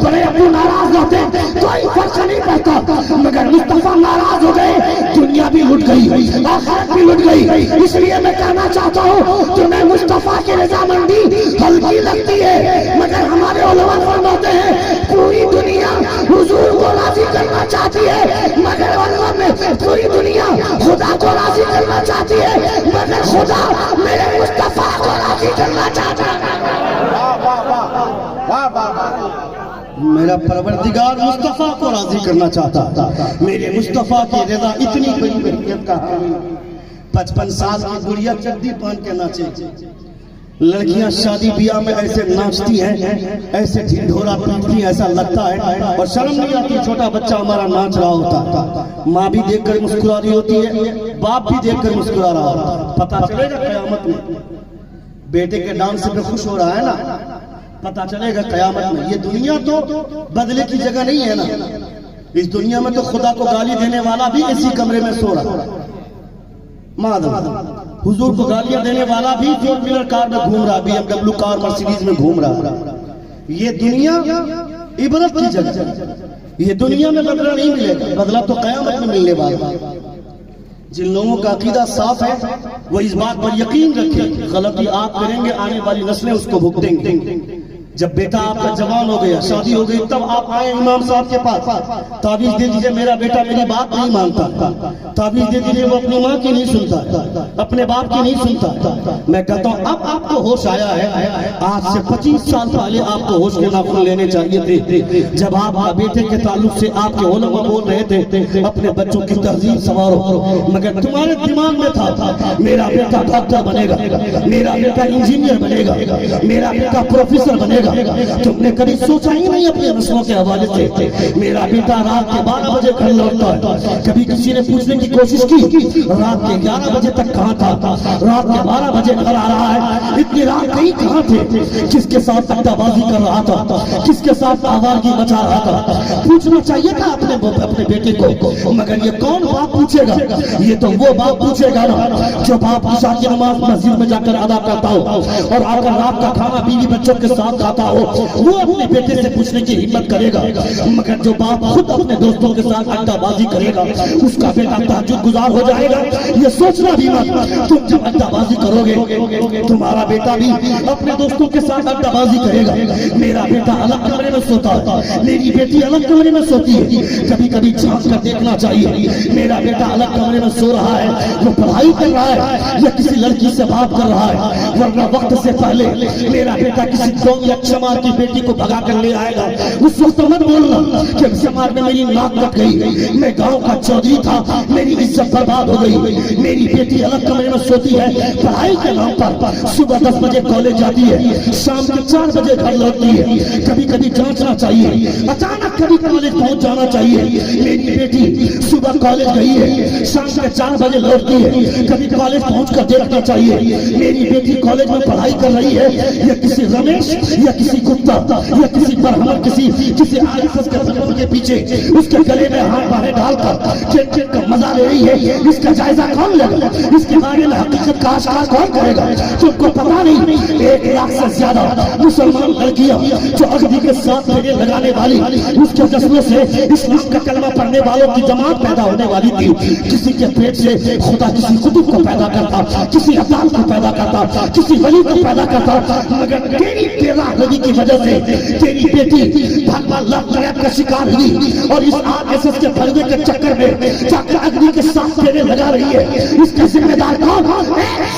बड़े अब्बू नाराज रहते कोई फर्क नहीं पड़ता, मगर मुस्तफा नाराज हो गए, दुनिया भी लुट गई, आखिरत भी लुट गई। इसलिए मैं कहना चाहता हूँ तुम्हें मुस्तफा की रजामंदी हल्की लगती है, मगर हमारे उलमा फरमाते हैं पूरी दुनिया हुजूर को राजी करना चाहती है, मगर उलमा में पूरी दुनिया खुदा को राजी करना चाहती है, मगर खुदा मेरे मुस्तफा को राजी करना चाहता है। मेरा परवरदिगार मुस्तफा को राजी करना चाहता था। मेरे मुस्तफा की रजा इतनी बड़ी बरकत का 55 साल की गुड़िया चड्डी पहन के नाचे, लड़कियां शादी ब्याह में ऐसे नाचती हैं, ऐसे ढिंढोरा पीटती, ऐसा लगता है और शर्म नहीं आती। छोटा बच्चा हमारा नाच रहा होता, माँ भी देखकर मुस्कुरा रही होती है, बाप भी देखकर मुस्कुरा रहा होता। पता चलेगा कयामत में बेटे के डांस पे खुश हो रहा है ना, पता चलेगा कयामत में। ये दुनिया तो बदले की जगह नहीं है ना, इस दुनिया में तो खुदा को गाली देने वाला भी इसी कमरे में सो रहा है। माधव हुजूर को गालियां देने वाला भी 4 व्हीलर कार में घूम रहा, BMW कार मर्सिडीज में घूम रहा। ये दुनिया इबरत की जगह, ये दुनिया में बदला नहीं मिलेगा, बदला तो कयामत में मिलने वाला। जिन लोगों का अकीदा साफ है वो इस बात पर यकीन रखें, गलती आप करेंगे आने वाली नस्लें उसको भुगतेंगे। जब बेटा आपका जवान हो गया, शादी हो गई, तब आप आए इमाम साहब के पास, ताबीज दे दीजिए मेरा बेटा मेरी बात नहीं मानता, ताबीज दे दीजिए वो अपनी माँ की नहीं सुनता, अपने बाप की नहीं सुनता। मैं कहता हूँ अब आपको होश आया है। आज से 25 साल पहले आपको होश के नाखून लेने चाहिए थे, जब आप बेटे के ताल्लुक से आपके उलमा बोल रहे थे अपने बच्चों की तहजीब संवारो, मगर तुम्हारे दिमाग में था मेरा बेटा डॉक्टर बनेगा, मेरा बेटा इंजीनियर बनेगा, मेरा बेटा प्रोफेसर बनेगा। तुमने कभी सोचा ही नहीं अपने नस्लों के हवाले से मेरा बेटा रात के 12 बजे घर लौटता है। कभी किसी ने पूछने की कोशिश की रात के 11 बजे तक कहाँ था, रात के 12 बजे घर आ रहा है, इतनी रात कहीं कहाँ थे, किसके साथ अड्डाबाजी कर रहा था, किसके साथ आवाज़ी मचा रहा था। पूछना चाहिए था अपने बेटे को, मगर ये कौन बाप पूछेगा, ये तो वो बाप पूछेगा ना जो बाप ईशा की नमाज मस्जिद में जाकर अदा करता हो और आकर रात का खाना बीवी बच्चों के साथ खाता हो, वो अपने बेटे से पूछने की हिम्मत करेगा। मगर जो बाप खुद अपने दोस्तों के साथ अड्डाबाजी करेगा उसका बेटा तहज्जुद गुजार हो जाएगा। ये सोचना भी मत, तुम जब अड्डाबाजी करोगे तुम्हारा बेटा भी अपने दोस्तों के साथ अड्डाबाजी करेगा। मेरा बेटा अलग कमरे में सोता है, मेरी बेटी अलग कमरे में सोती है, कभी कभी झांक कर देखना चाहिए मेरा बेटा अलग कमरे में सो रहा है, वो पढ़ाई कर रहा है या किसी लड़की से बात कर रहा है, वरना वक्त से पहले मेरा बेटा किसी कौम या क्षमार की बेटी को भगा कर ले आएगा। उस वक्त मत बोलना कि क्षमार में मेरी नाक कट गई, मैं गांव का चौधरी था, मेरी इज्जत बर्बाद हो गई। मेरी बेटी अलग कमरे में सोती है, पढ़ाई के नाम पर सुबह 10 बजे कॉलेज जाती है, शाम के 4 बजे घर लौटती है। कभी कभी जांचना चाहिए, अचानक कभी कॉलेज पहुंच जाना चाहिए। मेरी बेटी सुबह कॉलेज गई है, शाम के 4 बजे लौटती है, कभी कॉलेज पहुंच कर देखना चाहिए मेरी बेटी कॉलेज में पढ़ाई कर रही है या किसी रमेश या किसी गुप्ता या किसी बरहमन किसी आईएएस के संबंध के पीछे उसके गले में हाथ बाहें डालकर क्रिकेट का मजा ले रही है। इसका जायजा कौन लेगा, इसके बारे में हकीकत का आश्वास कौन करेगा। तुमको पता नहीं 1 लाख से ज्यादा मुसलमान लड़कियां जो अगदी के साथ फेरे लगाने वाली उसके जज्बे से इस्लाम का कलमा पढ़ने वालों की जमात पैदा होने वाली थी। किसी के पेट से खुदा किसी कुतुब को पैदा करता, किसी अब्दाल को पैदा करता, किसी वली को पैदा करता, मगर तेरी बेराहगी की वजह से तेरी बेटी भगवान लव ट्रैप का शिकार हुई और इस आरएसएस के पर्दे के चक्कर में जाकर अग्नि के साथ फेरे लगा रही है। इसका जिम्मेदार कौन?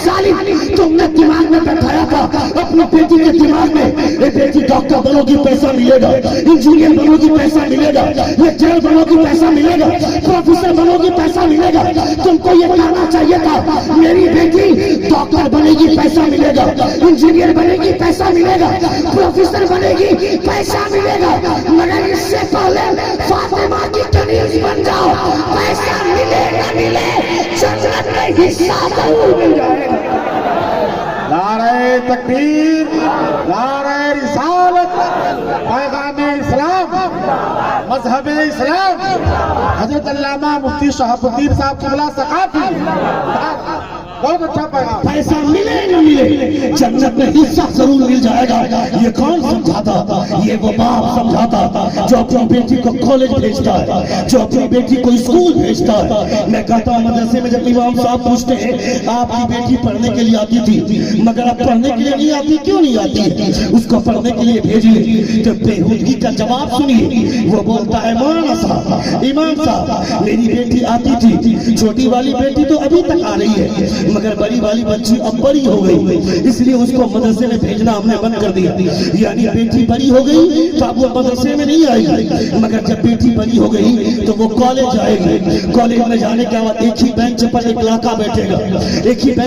सालिम, तुमने दिमाग में बैठाया था अपनी बेटी के दिमाग में ये बेटी डॉक्टर बनोगी पैसा मिलेगा, इंजीनियर बनोगी पैसा मिलेगा, लेक्चरर बनोगी पैसा मिलेगा, प्रोफेसर बनोगी पैसा मिलेगा। तुमको ये कहना चाहिए था मेरी बेटी डॉक्टर बनेगी पैसा मिलेगा, इंजीनियर बनेगी पैसा मिलेगा, प्रोफेसर बनेगी पैसा मिलेगा, मगर इससे पहले फातिमा की कनीज बन जाओ, पैसा मिले न मिले जन्नत में हिस्सा जरूर मिल जाएगा। नारे तकबीर, नारे रिसालत, पैगाम इस्लाम, मजहब इस्लाम, हजरत अल्लामा मुफ्ती शहाबुद्दीन साहब क़िबला सकाफी। बहुत अच्छा पैगाम। पैसा मिले न मिले जन्नत में हिस्सा जरूर मिल जाएगा। ये कौन समझाता? ये वो बाप समझाता जो अपनी बेटी को कॉलेज भेजता है, जो अपनी बेटी को स्कूल भेजता है। मैं कहता हूँ मदरसे में जब इमाम साहब पूछते हैं आपकी बेटी पढ़ने के लिए आती थी, मगर अब पढ़ने के लिए नहीं आती, क्यों नहीं आती? उसको पढ़ने के लिए भेजिए। तो बेहूदगी का जवाब सुनिए, वो बोलता है मौलाना साहब, इमाम साहब, मेरी बेटी आती थी, छोटी वाली बेटी तो अभी तक आ रही है, मगर बड़ी वाली बच्ची अब बड़ी हो गई, इसलिए उसको मदरसे में भेजना हमने बंद कर दिया। यानी बेटी बड़ी हो गई तो अब वो मदरसे में नहीं आएगी, मगर जब बेटी बड़ी हो गई तो वो कॉलेज जाएगी। कॉलेज में जाने के बाद एक ही बेंच पर एक लड़का बैठेगा, एक ही